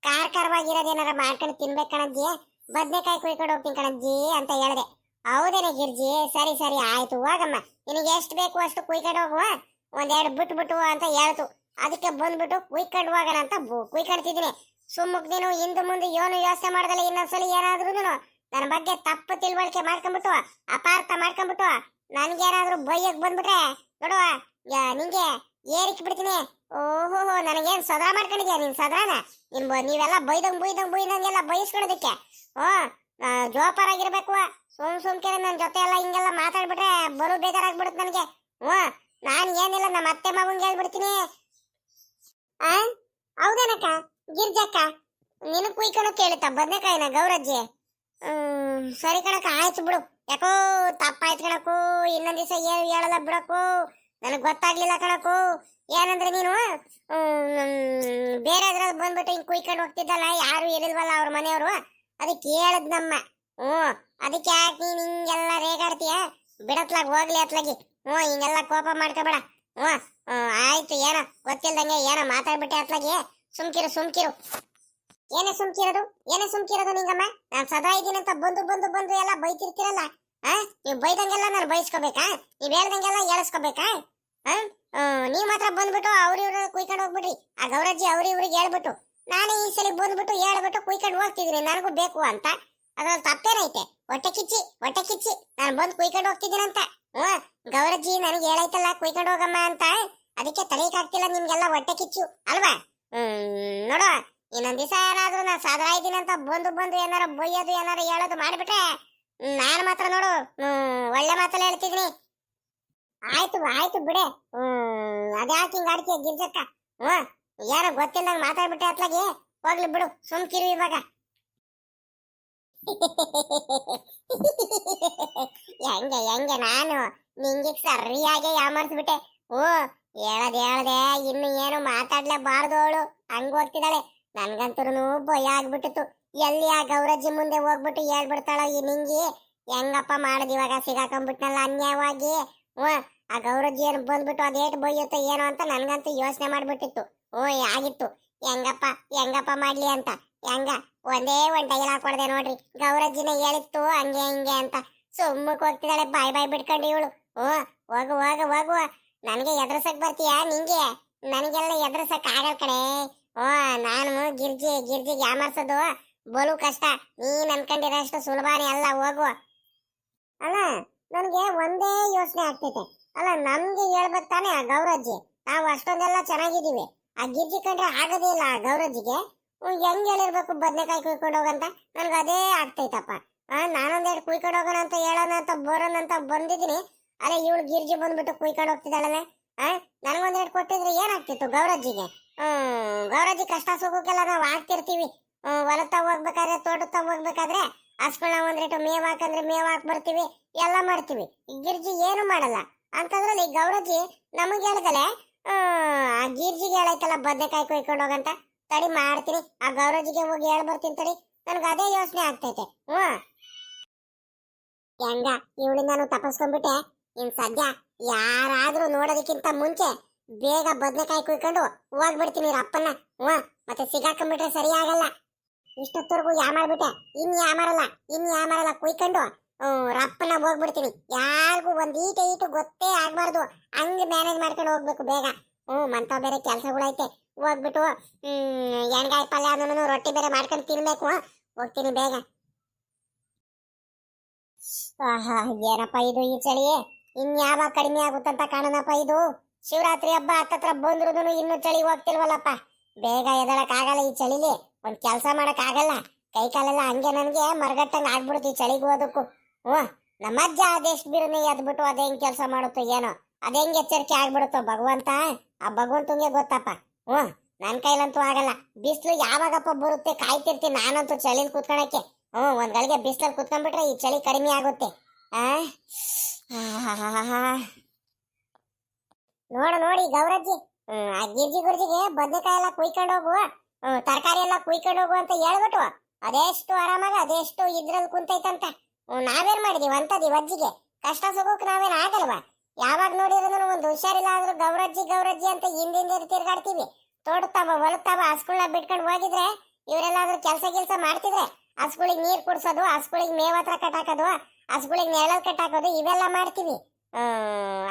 ಖಾರವಾಗಿರೋದೇನಾರ ಮಾಡ್ಕೊಂಡು ತಿನ್ಬೇಕು ಕಣಜ್ಜಿ, ಬದ್ನೆಕಾಯಿ ಕುಯ್ಕೊಂಡು ಹೋಗ್ತೀನಿ ಕಣಜ್ಜಿ ಅಂತ ಹೇಳಿದೆ. ಹೌದೇನೆ ಗಿರ್ಜಿ, ಸರಿ ಸರಿ ಆಯ್ತು ಹೋಗಮ್ಮ, ನಿನಗೆ ಎಷ್ಟು ಬೇಕು ಅಷ್ಟು ಕುಯ್ಕೊಂಡು ಹೋಗುವ, ಒಂದೆರಡು ಬಿಟ್ಟು ಅಂತ ಹೇಳ್ತು. ಅದಕ್ಕೆ ಬಂದ್ಬಿಟ್ಟು ಕುಯ್ಕೊಂಡು ಹೋಗೋಣ ಅಂತ ಕುಯ್ಕೊಳ್ತಿದ್ದೀನಿ. ಸುಮ್ಮಕ್ ನೀನು ಹಿಂದೆ ಮುಂದೆ ಏನು ಯೋಚನೆ ಮಾಡ್ದಲ್ಲ. ಇನ್ನೊಂದ್ಸಲಿ ಏನಾದ್ರೂ ನನ್ನ ಬಗ್ಗೆ ತಪ್ಪು ತಿಳುವಳಿಕೆ ಮಾಡ್ಕೊಂಡ್ಬಿಟ್ಟು ಅಪಾರ್ಥ ಮಾಡ್ಕೊಂಡ್ಬಿಟ್ಟು ನನ್ಗೇನಾದ್ರೂ ಬೈಯಕ್ ಬಂದ್ಬಿಟ್ರೆ ನೋಡುವ ನಿಂಗೆ ಏರಿಕ್ ಬಿಡ್ತೀನಿ. ಓಹೋ, ನನಗೇನ್ ಸದಾ ಮಾಡ್ಕೊಂಡಿದ್ಯಾ ನೀನ್ ಸದಾನ? ನೀವೆಲ್ಲ ಬೈದಂಗೆಲ್ಲ ಬಯಸ್ಕೊಳೋದಕ್ಕೆ ಜೋಪಾರಾಗಿರ್ಬೇಕು. ಸುಮ್ಕೆ ನನ್ನ ಜೊತೆ ಎಲ್ಲ ಹಿಂಗೆಲ್ಲ ಮಾತಾಡ್ಬಿಟ್ರೆ ಬರು ಬೇಜಾರಾಗ್ಬಿಡುತ್ತೆ ನನಗೆ. ನಾನ್ ಏನಿಲ್ಲ, ನಮ್ಮ ಅತ್ತೆ ಮಗಂಗೆ ಹೇಳ್ಬಿಡ್ತೀನಿ. ಹೌದೇನಕ್ಕ ಗಿರ್ಜಕ್ಕ, ನಿನಗ್ ಕುಯ್ಕೊಂಡು ಕೇಳುತ್ತಾ ಬದ್ನೆಕಾಯಿನ ಗೌರಜ್ಜಿ? ಸರಿ ಕಣಕ್ಕ, ಆಯ್ತು ಬಿಡು. ಯಾಕೋ ತಪ್ಪಾಯ್ತು ಕಣಕು, ಇನ್ನೊಂದ್ ದಿವಸ ಏನು ಹೇಳಲ್ಲ ಬಿಡಕು. ನನಗ್ ಗೊತ್ತಾಗ್ಲಿಲ್ಲ ಕಣಕು. ಏನಂದ್ರೆ ನೀನು ಬೇರೆ ಅದ್ರಲ್ಲಿ ಬಂದ್ಬಿಟ್ಟು ಹಿಂಗ್ ಕುಯ್ಕೊಂಡು ಹೋಗ್ತಿದ್ದಲ್ಲ, ಯಾರು ಇರಲ್ವಲ್ಲ ಅವ್ರ ಮನೆಯವರು, ಅದಕ್ಕೆ ಹೇಳದ್ನಮ್ಮ. ಅದಕ್ಕೆ ಯಾಕೆ ನೀನ್ ಹಿಂಗೆಲ್ಲ ರೇಗಾಡ್ತೀಯ? ಬಿಡತ್ಲಾಗ ಹೋಗ್ಲಿ ಅತ್ಲಾಗಿ. ಹಿಂಗೆಲ್ಲ ಕೋಪ ಮಾಡ್ಕೋಬೇಡ. ಆಯ್ತು, ಏನೋ ಗೊತ್ತಿಲ್ದಂಗೆ ಏನೋ ಮಾತಾಡ್ಬಿಟ್ಟೆ ಅತ್ಲಾಗಿ. ಸುಮ್ಕಿರು. ಏನೇ ಸುಮ್ಕಿರೋದು ನಿಂಗಮ್ಮ? ನಾನ್ ಸದಾ ಇದೀನಿ ಅಂತ ಬಂದು ಎಲ್ಲ ಬೈತಿರ್ತೀರಲ್ಲ. ನೀವ್ ಬೈದಂಗೆಲ್ಲ ನಾನು ಬೈಸ್ಕೋಬೇಕಾ? ನೀವ್ ಹೇಳ್ದಂಗೆಲ್ಲ ಹೇಳಿಸ್ಕೋಬೇಕಾ? ನೀವ್ ಮಾತ್ರ ಬಂದ್ಬಿಟ್ಟು ಅವ್ರಿವ್ರು ಕುಯ್ಕೊಂಡು ಹೋಗ್ಬಿಡ್ರಿ. ಆ ಗೌರಜ್ಜಿ ಅವ್ರಿವ್ರಿಗೆ ಹೇಳ್ಬಿಟ್ಟು ನಾನೇ ಈ ಸಲ ಬಂದ್ಬಿಟ್ಟು ಹೇಳ್ಬಿಟ್ಟು ಕುಯ್ಕೊಂಡು ಹೋಗ್ತಿದ್ದೀನಿ, ನನಗೂ ಬೇಕು ಅಂತ. ಅದ್ರಲ್ಲಿ ತಪ್ಪೇನೈತೆ? ಹೊಟ್ಟೆ ಕಿಚ್ಚಿ ನಾನು ಬಂದು ಕುಯ್ಕೊಂಡು ಹೋಗ್ತಿದ್ದೀನಂತ. ಗೌರಜ್ಜಿ ನನಗೆ ಹೇಳೈತಲ್ಲ ಕುಯ್ಕೊಂಡು ಹೋಗಮ್ಮ ಅಂತ, ಅದಕ್ಕೆ ತಲೆಗಾಗ್ತಿಲ್ಲ ನಿಮ್ಗೆಲ್ಲ ಹೊಟ್ಟೆ ಕಿಚ್ಚು ಅಲ್ವಾ? ನೋಡುವ, ಇನ್ನೊಂದ್ ದಿವಸ ಏನಾದ್ರು ನಾ ಸದರ ಇದ್ದೀನಿ ಅಂತ ಬಂದು ಬಂದು ಏನಾರ ಬೈಯೋದು ಏನಾರ ಹೇಳೋದು ಮಾಡಿಬಿಟ್ರೆ ನಾನು ಮಾತ್ರ ನೋಡು ಒಳ್ಳೆ ಮಾತಲ್ಲ ಹೇಳ್ತಿದ್ದೀನಿ. ಆಯ್ತು ಆಯ್ತು ಬಿಡೆ. ಅದ್ಯಾಕೆ ಹಿಂಗ ಆಡ್ತೀಯ ಗಿರ್ಜಕ್ಕ? ಯಾರೋ ಗೊತ್ತಿಲ್ಲದಂಗ ಮಾತಾಡ್ಬಿಟ್ಟೆ ಅತ್ಲಾಗಿ. ಹೋಗ್ಲಿ ಬಿಡು, ಸುಮ್ಕಿರು ಇವಾಗ. ಹೆಂಗೆ ಹೆಂಗೆ ನಾನು ನಿಂಗೆ ಸರಿಯಾಗಿ ಯಾಮರ್ಸ್ಬಿಟ್ಟೆ. ಹೇಳ್ದೆ ಇನ್ನು ಏನು ಮಾತಾಡ್ಲೇಬಾರ್ದು ಅವಳು ಹಂಗ ಹೋಗ್ತಿದ್ದಾಳೆ. ನನ್ಗಂತೂ ಭಯ ಆಗ್ಬಿಟ್ಟಿತ್ತು. ಎಲ್ಲಿ ಆ ಗೌರಜ್ಜಿ ಮುಂದೆ ಹೋಗ್ಬಿಟ್ಟು ಹೇಳ್ಬಿಡ್ತಾಳ ಈ ನಿಂಗಿ ಹೆಂಗಪ್ಪ ಮಾಡುದು ಇವಾಗ, ಸಿಗಾಕೊಂಡ್ಬಿಟ್ನಲ್ಲ ಅನ್ಯಾಯವಾಗಿ. ಆ ಗೌರಜ್ಜಿ ಏನು ಬಂದ್ಬಿಟ್ಟು ಅದೇಟ್ ಬೈಯುತ್ತೋ ಏನೋ ಅಂತ ನನ್ಗಂತೂ ಯೋಚನೆ ಮಾಡ್ಬಿಟ್ಟಿತ್ತು. ಆಗಿತ್ತು ಹೆಂಗಪ್ಪ ಮಾಡ್ಲಿ ಅಂತ. ಹೆಂಗ ಒಂದೇ ಒಂದ್ ಡೈಲಾಗ್ ಕೊಡದೆ ನೋಡ್ರಿ, ಗೌರಜ್ಜಿನ ಹೇಳಿತ್ತು ಹಂಗೆ ಹಿಂಗೆ ಅಂತ. ಸುಮ್ಮಕ್ ಹೋಗ್ತಿದ್ದಾಳೆ ಬಾಯ್ ಬಾಯ್ ಬಿಡ್ಕೊಂಡು ಇವಳು. ಹೋಗು ಹೋಗು ಹೋಗು, ನನಗೆ ಎದುರ್ಸಕ್ ಬರ್ತೀಯಾ ನಿಂಗೆ? ನನಗೆಲ್ಲ ಎದುರ್ಸಕ್ ಆಗಲ್ ಕಣೆ. ನಾನು ಗಿರ್ಜಿಗೆ ಯಾಮರ್ಸೋದು ಬಲು ಕಷ್ಟ. ನೀನ್ ಅನ್ಕೊಂಡಿರೋಷ್ಟು ಸುಲಭಾನೇ ಅಲ್ಲ. ಹೋಗುವ. ಅಲ್ಲ ನನ್ಗೆ ಒಂದೇ ಯೋಚನೆ ಆಗ್ತೈತೆ. ಅಲ್ಲ ನಮ್ಗೆ ಹೇಳ್ಬೇಕು ತಾನೆ ಆ ಗೌರಜ್ಜಿ, ನಾವು ಅಷ್ಟೊಂದೆಲ್ಲ ಚೆನ್ನಾಗಿದ್ದೀವಿ. ಆ ಗಿರ್ಜಿ ಕಂಡ್ರೆ ಆಗೋದೇ ಇಲ್ಲ ಆ ಗೌರಜ್ಜಿಗೆ. ಹೆಂಗ್ ಹೇಳಿರ್ಬೇಕು ಬದ್ನೆಕಾಯಿ ಕುಯ್ಕೊಂಡು ಹೋಗಂತ? ನನ್ಗೆ ಅದೇ ಆಗ್ತೈತಪ್ಪ. ನಾನೊಂದೆರಡು ಕುಯ್ಕೊಂಡು ಹೋಗೋಣ ಅಂತ ಹೇಳೋಣ ಅಂತ ಬರೋಣ ಅಂತ ಬಂದಿದ್ದೀನಿ. ಅದೇ ಇವಳು ಗಿರ್ಜಿ ಬಂದ್ಬಿಟ್ಟು ಕುಯ್ಕೊಂಡು ಹೋಗ್ತಿದ್ದಾಳಲ್ಲ. ನನಗೊಂದೆರಡು ಕೊಟ್ಟಿದ್ರೆ ಏನಾಗ್ತಿತ್ತು ಗೌರಜ್ಜಿಗೆ? ಗೌರಜ್ಜಿ ಕಷ್ಟ ಸುಖಕ್ಕೆಲ್ಲ ನಾವು ಆಗ್ತಿರ್ತೀವಿ. ಹೊಲತ್ತ ಹೋಗ್ಬೇಕಾದ್ರೆ ತೋಟತ್ತ ಹೋಗ್ಬೇಕಾದ್ರೆ ಹಸ್ಗಳನ್ನ ಒಂದ್ರೇಟು ಮೇವ್ ಹಾಕಂದ್ರೆ ಮೇವ್ ಹಾಕ್ ಬರ್ತೀವಿ, ಎಲ್ಲ ಮಾಡ್ತೀವಿ. ಗಿರ್ಜಿ ಏನು ಮಾಡಲ್ಲ ಅಂತಂದ್ರಲ್ಲಿ ಗೌರಜ್ಜಿ ನಮಗೆ ಹೇಳ್ದಲೆ ಆ ಗಿರ್ಜಿಗೆ ಹೇಳೈತಲ್ಲ ಬದ್ನೆಕಾಯಿ ಕುಯ್ಕೊಂಡು ಹೋಗಂತ. ತಡಿ ಮಾಡ್ತೀನಿ, ಆ ಗೌರಜ್ಜಿಗೆ ಹೋಗಿ ಹೇಳ್ ಬರ್ತೀನಿ ತಡಿ. ನನ್ಗೆ ಅದೇ ಯೋಚನೆ ಆಗ್ತೈತೆ. ಹೆಂಗ ಇವಳಿಂದಾನು ತಪಸ್ಕೊಂಡ್ಬಿಟ್ಟೆ. ಇನ್ ಸದ್ಯ ಯಾರಾದ್ರೂ ನೋಡೋದಕ್ಕಿಂತ ಮುಂಚೆ ಬೇಗ ಬದ್ನೆಕಾಯಿ ಕುಯ್ಕೊಂಡು ಹೋಗ್ಬಿಡ್ತೀನಿ ಅಪ್ಪನ್ನ. ಮತ್ತೆ ಸಿಗಾಕೊಂಡ್ಬಿಟ್ರೆ ಸರಿ ಆಗಲ್ಲ. ಇಷ್ಟೊತ್ತವರೆಗೂ ಯಾಮಾರ್ಬಿಟ್ಟೆ, ಇನ್ ಯಾಮಾರಲ್ಲ ಕುಯ್ಕೊಂಡು ರಪ್ಪನ ಹೋಗ್ಬಿಡ್ತೀನಿ. ಯಾರಿಗೂ ಒಂದ್ ಈಟು ಗೊತ್ತೇ ಆಗ್ಬಾರ್ದು, ಹಂಗ ಮ್ಯಾನೇಜ್ ಮಾಡ್ಕೊಂಡು ಹೋಗ್ಬೇಕು ಬೇಗ. ಮಂತ ಬೇರೆ ಕೆಲ್ಸಗಳೈತೆ. ಹೋಗ್ಬಿಟ್ಟು ಎಣ್ಗಾಯಿ ಪಲ್ಯ ಅದನ್ನು ರೊಟ್ಟಿ ಬೇರೆ ಮಾಡ್ಕೊಂಡು ತಿನ್ಬೇಕು. ಹೋಗ್ತೀನಿ ಬೇಗ. ಏನಪ್ಪ ಇದು ಈ ಚಳಿ ಇನ್ಯಾವಾಗ ಕಡಿಮೆ ಆಗುತ್ತಂತ ಕಾಣನಪ್ಪ ಇದು. ಶಿವರಾತ್ರಿ ಹಬ್ಬ ಹತ್ತತ್ರ ಬಂದ್ರು ಇನ್ನು ಚಳಿ ಹೋಗ್ತಿಲ್ವಲ್ಲಪ್ಪ. ಬೇಗ ಎದಳಕ್ ಆಗಲ್ಲ ಈ ಚಳಿಲಿ. ಒಂದ್ ಕೆಲ್ಸ ಮಾಡಕ್ ಆಗಲ್ಲ. ಕೈ ಕಾಲೆಲ್ಲ ಹಂಗೆ ನನ್ಗೆ ಮರಗಟ್ಟಂಗ ಆಗ್ಬಿಡುತ್ತೆ ಈ ಚಳಿಗೂ ಅದಕ್ಕೂ. ನಮ್ಮ ಅಜ್ಜ ಅದೆಷ್ಟು ಬಿರುನೆ ಎದ್ಬಿಟ್ಟು ಅದೇ ಹೆಂಗ್ ಕೆಲಸ ಮಾಡುತ್ತೋ ಏನೋ, ಅದೇ ಹೆಂಗ್ ಎಚ್ಚರಿಕೆ ಆಗ್ಬಿಡುತ್ತೋ ಭಗವಂತ. ಆ ಭಗವಂತಂಗೆ ಗೊತ್ತಪ್ಪ. ನನ್ ಕೈಲಂತೂ ಆಗಲ್ಲ. ಬಿಸಿಲು ಯಾವಾಗಪ್ಪ ಬರುತ್ತೆ ಕಾಯ್ತಿರ್ತೀನಿ ನಾನಂತೂ ಚಳಿಲಿ ಕುತ್ಕೊಳಕ್ಕೆ. ಒಂದ್ ಗಳಿಗೆ ಬಿಸಿಲಲ್ಲಿ ಕುತ್ಕೊಂಡ್ಬಿಟ್ರೆ ಈ ಚಳಿ ಕಡಿಮೆ ಆಗುತ್ತೆ. ನೋಡಿ ಗೌರಜ್ಜಿ, ಆ ಗುರ್ಜಿಗೆ ಬದ್ನೆಕಾಯಿ ಎಲ್ಲ ಕುಯ್ಕೊಂಡು ಹೋಗು, ತರಕಾರಿ ಎಲ್ಲ ಕುಯ್ಕೊಂಡು ಹೋಗು ಅಂತ ಹೇಳ್ಬಿಟ್ಟು ಅದೆಷ್ಟು ಆರಾಮಾಗ ಅದೆಷ್ಟು ಇದ್ರಲ್ಲಿ ಕುಂತೈತಂತ. ನಾವೇನ್ ಮಾಡಿದೀವಿ ಅಂತದೀವಿ ಅಜ್ಜಿಗೆ? ಕಷ್ಟ ಸುಖಕ್ಕೆ ನಾವೇನ್ ಆಗಲ್ವಾ? ಯಾವಾಗ ನೋಡಿದ್ರು ಒಂದು ಹುಷಾರಿಲ್ಲ ಆದ್ರೂ ಗೌರಜ್ಜಿ ಅಂತ ಹಿಂದಿಂದ ತಿರ್ಗಾಡ್ತೀವಿ. ತೋಟತಾವ ಹೊಲತಾವ ಹಸ್ಗಳನ್ನ ಬಿಟ್ಕೊಂಡು ಹೋಗಿದ್ರೆ, ಇವರೆಲ್ಲಾದ್ರೂ ಕೆಲಸ ಮಾಡ್ತಿದ್ರೆ ಹಸ್ಗಳಿಗೆ ನೀರ್ ಕುಡ್ಸೋದು, ಹಸ್ಗಳಿಗೆ ಮೇವ್ ಹತ್ರ ಕಟ್ಟಾಕೋದು, ಹಸ್ಗಳಿಗೆ ನೆರಳಲ್ಲಿ ಕಟ್ಟಾಕೋದು ಇವೆಲ್ಲ ಮಾಡ್ತೀವಿ.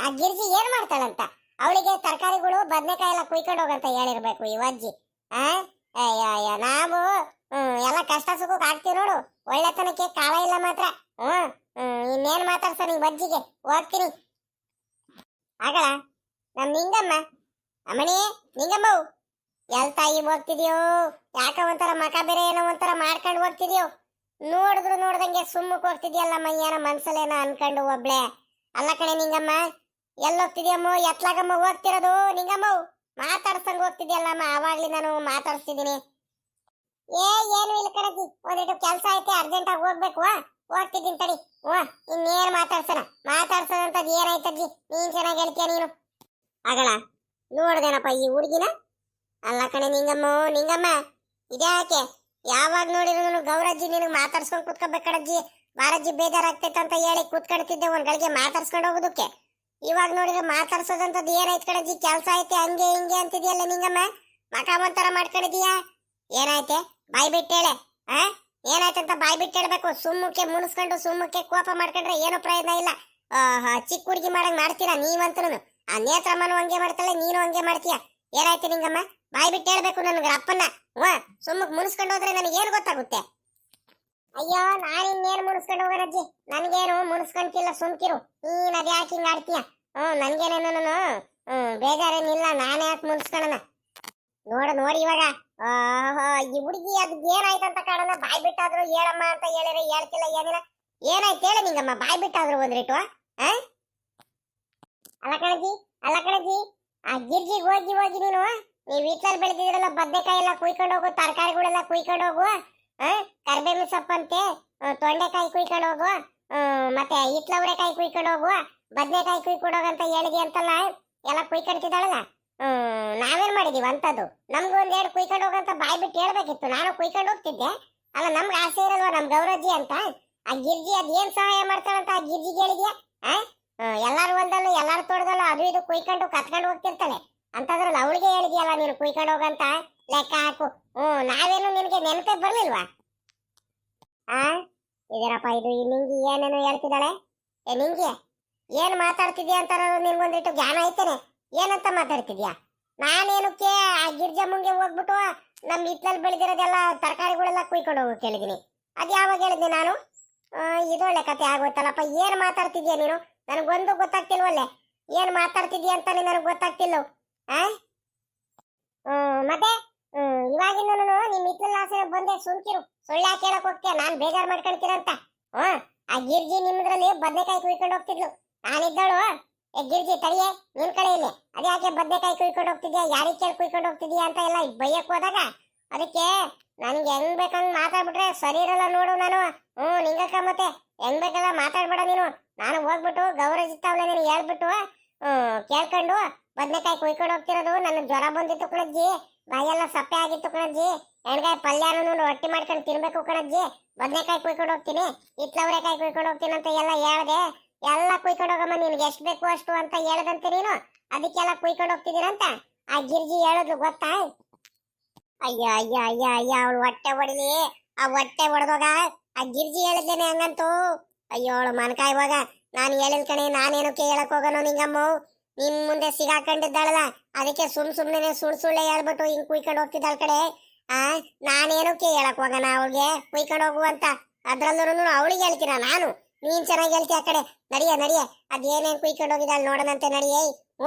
ಆ ಗಿರ್ಜಿ ಏನ್ ಮಾಡ್ತಾಳಂತ? ಅವಳಿಗೆ ತರಕಾರಿಗಳು ಬದ್ನೆಕಾಯಿ ಎಲ್ಲ ಕುಯ್ಕೊಂಡು ಹೋಗಂತ ಹೇಳಿರ್ಬೇಕು ಈ ಅಜ್ಜಿ. ನಾವು ಎಲ್ಲ ಕಷ್ಟ ಸುಖಕ್ಕೆ ಆಗ್ತೀವಿ ನೋಡು, ಒಳ್ಳೆತನಕ್ಕೆ ಕಾಲ ಇಲ್ಲ ಮಾತ್ರ. ಇನ್ನೇನ್ ಮಾತಾಡ್ಸ ನೀವ್ ಅಜ್ಜಿಗೆ? ಹೋಗ್ತೀನಿ. ಆಗಲ್ಲ ನಮ್ ನಿಂಗಮ್ಮ, ಅಮ್ಮಣಿ ನಿಂಗಮ್ಮ, ಎಲ್ ತಾಯಿ ಹೋಗ್ತಿದ್ಯೋ? ಯಾಕ ಒಂಥರ ಮಕ ಬೇರೆ ಏನೋ ಒಂಥರ ಮಾಡ್ಕೊಂಡು ಹೋಗ್ತಿದ್ಯೋ? ನೋಡಿದ್ರು ನೋಡ್ದಂಗೆ ಸುಮ್ಮಕ್ ಹೋಗ್ತಿದ್ಯಲ್ಲಮ್ಮ, ಏನೋ ಮನ್ಸಲ್ಲೇನೋ ಅನ್ಕೊಂಡು ಒಬ್ಳೆ. ಅಲ್ಲ ಕಣೆ ನಿಂಗಮ್ಮ, ಎಲ್ಲಿ ಹೋಗ್ತಿದ್ಯಮ್ಮ? ಎತ್ಲಾಗಮ್ಮ ಹೋಗ್ತಿರೋದು? ನಿಂಗಮ್ಮ ಮಾತಾಡ್ಸಂಗ್ ಹೋಗ್ತಿದ್ಯಲ್ಲಮ್ಮ, ಅವಾಗ್ಲಿ ನಾನು ಮಾತಾಡ್ಸ್ತಿದ್ದೀನಿ. ಏನು ಇಲ್ಲ ಕಣಜಿ, ಒಂದಿಟ್ಟು ಕೆಲ್ಸ ಐತೆ ಅರ್ಜೆಂಟ್ ಆಗಿ ಹೋಗ್ಬೇಕು. ಹೋಗ್ತಿದ್ದೀನಿ ತಡಿ. ಇನ್ನೇನ್ ಮಾತಾಡ್ಸೋದಂತದ್ ಏನಾಯ್ತಜ್ಜಿ? ನೀನ್ ಚೆನ್ನಾಗಿ ಹೇಳ್ತೀಯ ನೀನು. ಆಗಲ್ಲ ನೋಡ್ದೇನಪ್ಪ ಈ ಹುಡುಗಿನ? ಅಲ್ಲ ಕಣೆ ನಿಂಗಮ್ಮ ಇದ್ಯಾಕೆ ಯಾವಾಗ ನೋಡಿದ್ರು ಗೌರಜ್ಜಿ ನಿನಗೆ ಮಾತಾಡ್ಸ್ಕೊಂಡ್ ಕುತ್ಕೋಬೇಕಡಜ್ಜಿ, ಬಾರಜ್ಜಿ ಬೇಜಾರಾಗ್ತೈತೆ ಅಂತ ಹೇಳಿ ಕೂತ್ಕೊಳ್ತಿದ್ದೆ ಒಂದ್ ಗಳಿಗೆ ಮಾತಾಡ್ಸ್ಕೊಂಡು ಹೋಗೋದಕ್ಕೆ. ಇವಾಗ ನೋಡಿದ್ರೆ ಮಾತಾಡ್ಸೋದಂತದ್ ಏನಾಯ್ತು ಕಣಜ್ಜಿ? ಕೆಲ್ಸ ಐತೆ ಹಂಗೆ ಹಿಂಗೆ ಅಂತಿದ್ಯಲ್ಲ ನಿಂಗಮ್ಮ, ಮಕ ಒಂಥರ ಮಾಡ್ಕೊಂಡಿದೀಯಾ? ಏನಾಯ್ತೆ? ಬಾಯ್ ಬಿಟ್ಟೇಳೆ. ಏನಾಯ್ತಂತ ಬಾಯ್ ಬಿಟ್ಟು ಹೇಳ್ಬೇಕು. ಸುಮ್ಮಕ್ಕೆ ಮುನಿಸ್ಕೊಂಡು ಸುಮ್ಮಕ್ಕೆ ಕೋಪ ಮಾಡ್ಕೊಂಡ್ರೆ ಏನು ಪ್ರಯೋಜನ ಇಲ್ಲ. ಚಿಕ್ಕ ಹುಡುಗಿ ಮಾಡಂಗ್ ಮಾಡ್ತೀರಾ ನೀವಂತನು. ಆ ನೇತ್ರಮ್ಮನು ಹಂಗೆ ಮಾಡ್ತಾಳೆ, ನೀನು ಹಂಗೆ ಮಾಡ್ತೀಯ. ಏನಾಯ್ತು ನಿಂಗಮ್ಮ? ಬಾಯ್ ಬಿಟ್ಟು ಹೇಳ್ಬೇಕು ನನ್ಗೆ ಅಪ್ಪನ್ನ. ಸುಮ್ಮಕ್ ಮುನಿಸ್ಕೊಂಡು ಹೋದ್ರೆ ನನಗೆ ಏನು ಗೊತ್ತಾಗುತ್ತೆ? ಅಯ್ಯೋ ನಾನಿನ್ನೇನು ಮುನಿಸ್ಕೊಂಡು ಹೋಗೋಣಜ್ಜಿ, ನನ್ಗೇನು ಮುನಿಸ್ಕೊಂತಿಲ್ಲ, ಸುಮ್ಕಿರು. ನೀನ್ ಅದ್ ಯಾಕೆ ಹಿಂಗ ಆಡ್ತೀಯ? ನನ್ಗೇನೇನು ಬೇಜಾರೇನಿಲ್ಲ, ನಾನೇ ಯಾಕೆ ಮುನಿಸ್ಕೊಳ್ಳೋಣ? ನೋಡಿ ಇವಾಗ ಈ ಹುಡುಗಿ ಅದ್ ಏನಾಯ್ತಂತ ಕಾರಣ ಬಾಯ್ ಬಿಟ್ಟಾದ್ರು ಹೇಳಮ್ಮ ಅಂತ ಹೇಳಿದ್ರೆ ಹೇಳ್ತಿಲ್ಲ ಏನಿಲ್ಲ. ಏನಾಯ್ತು ಹೇಳ ನಿಂಗಮ್ಮ, ಬಾಯ್ ಬಿಟ್ಟಾದ್ರು ಒಂದ್ರಿಟ್ಟು. ಆ ಅಲ್ಲ ಕಣಜಿ, ಅಲ್ಲ ಕಣಜಿ, ಆ ಗಿರ್ಜಿಗೆ ಹೋಗಿ ಹೋಗಿ ನೀವು ಹಿತ್ತಲಲ್ಲಿ ಬೆಳೆದಿದ್ರಲ್ಲ ಬದನೆಕಾಯಿ ಎಲ್ಲ ಕುಯ್ಕೊಂಡು ಹೋಗು, ತರಕಾರಿಗಳೆಲ್ಲ ಕುಯ್ಕೊಂಡು ಹೋಗು, ಕರ್ಬೇವಿನ ಸೊಪ್ಪಂತೆ, ತೊಂಡೆಕಾಯಿ ಕುಯ್ಕೊಂಡು ಹೋಗು, ಮತ್ತೆ ಹಿತ್ಲವರೆಕಾಯಿ ಕುಯ್ಕೊಂಡು ಹೋಗು, ಬದನೆಕಾಯಿ ಕುಯ್ಕೊಂಡು ಹೋಗಂತ ಹೇಳಿದಿ ಅಂತಲ್ಲ, ಎಲ್ಲ ಕುಯ್ಕೊಂತಿದ್ದಾಳಲ್ಲ. ನಾವೇನ್ ಮಾಡಿದೀವಿ ಅಂತದ್ದು? ನಮ್ಗೂ ಒಂದೆರಡು ಕುಯ್ಕೊಂಡು ಹೋಗಂತ ಬಾಯ್ ಬಿಟ್ಟು ಹೇಳ್ಬೇಕಿತ್ತು, ನಾನು ಕುಯ್ಕೊಂಡು ಹೋಗ್ತಿದ್ದೆ. ಅಲ್ಲ ನಮ್ಗೆ ಆಸೆ ಇರಲ್ವಾ ನಮ್ ಗೌರಜ್ಜಿ ಅಂತ? ಆ ಗಿರ್ಜಿ ಅದ್ ಏನ್ ಸಹಾಯ ಮಾಡ್ತಾಳಂತ ಆ ಗಿರ್ಜಿಗೆ ಹೇಳಿದ್ಯಾ? ಎಲ್ಲಾರು ಹೊಲದಲ್ಲೂ ಎಲ್ಲಾರು ತೋಟದಲ್ಲೂ ಅದು ಇದು ಕುಯ್ಕೊಂಡು ಕತ್ಕೊಂಡು ಹೋಗ್ತಿರ್ತಾಳೆ ಅಂತದ್ರಲ್ಲಿ ಅವಳಿಗೆ ಹೇಳಿದ್ಯಲ್ಲ ನೀನು ಕುಯ್ಕೊಂಡು ಹೋಗಂತ, ಲೆಕ್ಕ ಹಾಕು. ನಾವೇನು ನಿನಗೆ ನೆನಪೇ ಬರ್ಲಿಲ್ವಾ? ಆ ಇದರಪ್ಪ ಇದು ನಿಂಗೆ ಏನೇನು ಹೇಳ್ತಿದ್ದಾಳೆ? ನಿಂಗೆ ಏನ್ ಮಾತಾಡ್ತಿದ್ಯಾ ಅಂತ ನಿನ್ಗೊಂದಿಟ್ಟು ಜ್ಞಾನ ಐತೇನೆ? ಏನಂತ ಮಾತಾಡ್ತಿದ್ಯಾ? ನಾನೇನಕ್ಕೆ ಆ ಗಿರ್ಜಮ್ಮಂಗೆ ಹೋಗ್ಬಿಟ್ಟು ನಮ್ ಹಿತ್ಲಲ್ಲಿ ಬೆಳೆದಿರೋದೆಲ್ಲ ತರಕಾರಿಗಳೆಲ್ಲ ಕುಯ್ಕೊಂಡು ಹೋಗಕ್ಕೆ ಹೇಳಿದೀನಿ. ಅದ್ ಯಾವಾಗ ಹೇಳಿದ್ನಿ ನಾನು? ಇದೊಳ್ಳೆ ಕತೆ ಆಗೋಯ್ತಲ್ಲಪ್ಪ. ಏನ್ ಮಾತಾಡ್ತಿದ್ಯಾ ನೀನು? ನನಗೊಂದು ಗೊತ್ತಾಗ್ತಿಲ್ವಲ್ಲೇ, ಏನ್ ಮಾತಾಡ್ತಿದ್ಯಾ ಅಂತಾನೆ ನನಗೆ ಗೊತ್ತಾಗ್ತಿಲ್ಲ. ಮತ್ತೆ ಇವಾಗಿನ ನಿಮ್ ಹಿತ್ಲಲ್ಲಿ ಆಸೆ ಬಂದೆ ಸುಮ್ಕಿರು, ಸುಳ್ಳು ಯಾಕೆ ಹೇಳಕ್ ಹೋಗ್ತೀಯ? ನಾನ್ ಬೇಜಾರ್ ಮಾಡ್ಕೊಳ್ತೀರಂತ. ಆ ಗಿರ್ಜಿ ನಿಮ್ದ್ರಲ್ಲಿ ಬದನೆಕಾಯಿ ಕುಯ್ಕೊಂಡು ಹೋಗ್ತಿದ್ಲು, ನಾನಿದ್ದಳು. ಗಿರ್ಜಿ ತಡಿಯೇ, ನಿನ್ ಕಡೆ ಇಲ್ಲಿ ಅದ್ಯಾಕೆ ಬದನೆಕಾಯಿ ಕುಯ್ಕೊಂಡು ಹೋಗ್ತಿದ್ಯಾ, ಯಾರಿಗೆ ಕೇಳಿ ಕುಯ್ಕೊಂಡು ಹೋಗ್ತಿದ್ಯಾ ಅಂತ ಎಲ್ಲ ಬೈಯಕ್ ಹೋದಾಗ ಅದಕ್ಕೆ ನನ್ಗೆ ಹೆಂಗ್ ಬೇಕಂಗ್ ಮಾತಾಡ್ಬಿಟ್ರೆ ಸರಿ ಇರಲ್ಲ ನೋಡು. ನಾನು ನಿಂಗಕ್ಕ ಮತ್ತೆ ಹೆಂಗ್ ಬೇಕಲ್ಲ ಮಾತಾಡ್ಬೇಡ ನೀನು. ನಾನು ಹೋಗ್ಬಿಟ್ಟು ಗೌರಜಿತ್ತಾವ್ಲೆ ನೀನು ಹೇಳ್ಬಿಟ್ಟು ಕೇಳ್ಕೊಂಡು ಬದನೆಕಾಯಿ ಕುಯ್ಕೊಂಡು ಹೋಗ್ತಿರೋದು. ನನ್ನ ಜ್ವರ ಬಂದಿತ್ತು ಕಣಜ್ಜಿ, ಬಾಯೆಲ್ಲ ಸಪ್ಪೆ ಆಗಿತ್ತು ಕಣಜ್ಜಿ, ಎಣ್ಗಾಯಿ ಪಲ್ಯನೂ ರೊಟ್ಟಿ ಮಾಡ್ಕೊಂಡು ತಿನ್ಬೇಕು ಕಣಜ್ಜಿ, ಬದನೆಕಾಯಿ ಕುಯ್ಕೊಂಡು ಹೋಗ್ತೀನಿ, ಹಿತ್ಲವರೆಕಾಯಿ ಕುಯ್ಕೊಂಡು ಹೋಗ್ತೀನಿ ಅಂತ ಎಲ್ಲ ಹೇಳ್ದೆ. ಎಲ್ಲ ಕುಯ್ಕೊಂಡು ಹೋಗಮ್ಮ, ನಿನ್ಗೆ ಎಷ್ಟು ಬೇಕು ಅಷ್ಟು ಅಂತ ಹೇಳದಂತೆ ನೀನು, ಅದಕ್ಕೆಲ್ಲ ಕುಯ್ಕೊಂಡು ಹೋಗ್ತಿದ್ದೀರಂತ ಆ ಗಿರ್ಜಿ ಹೇಳಿದ್ಲು ಗೊತ್ತಾ? ಅಯ್ಯ ಅಯ್ಯ ಅಯ್ಯ ಅಯ್ಯ, ಅವಳು ಹೊಟ್ಟೆ ಹೊಡಿಲಿ. ಆ ಹೊಟ್ಟೆ ಹೊಡೆದೋಗ ಆ ಗಿರ್ಜಿ ಹೇಳಿದ್ದೇನೆ ಹಂಗಂತೂ. ಅಯ್ಯೋ ಅವಳು ಮನ್ಕಾಯಿ ಇವಾಗ ನಾನು ಹೇಳಿದ ಕಣೆ, ನಾನೇನಕ್ಕೆ ಹೇಳಕ್ ಹೋಗೋಣ ನಿಂಗಮ್ಮ? ನಿನ್ ಮುಂದೆ ಸಿಗಾಕೊಂಡಿದ್ದಾಳಲ್ಲ, ಅದಕ್ಕೆ ಸುಮ್ನೆ ಸುಳ್ಳೆ ಹೇಳ್ಬಿಟ್ಟು ಹಿಂಗ್ ಕುಯ್ಕೊಂಡು ಹೋಗ್ತಿದ್ದಾಳ ಕಡೆ. ನಾನೇನಕ್ಕೆ ಹೇಳಕ್ ಹೋಗೋಣ ಅವಳಿಗೆ ಕುಯ್ಕೊಂಡು ಹೋಗು ಅಂತ? ಅದ್ರಲ್ಲೂ ಅವಳಿಗೆ ಹೇಳ್ತೀನ ನಾನು? ನೀನ್ ಚೆನ್ನಾಗಿ ಹೇಳ್ತೀಯ ಆ ಕಡೆ. ನಡಿಯ ಅದೇನೇನ್ ಕುಯ್ಕೊಂಡು ಹೋಗಿದ್ದಾಳೆ ನೋಡೋಣಂತೆ, ನಡಿಯೇ.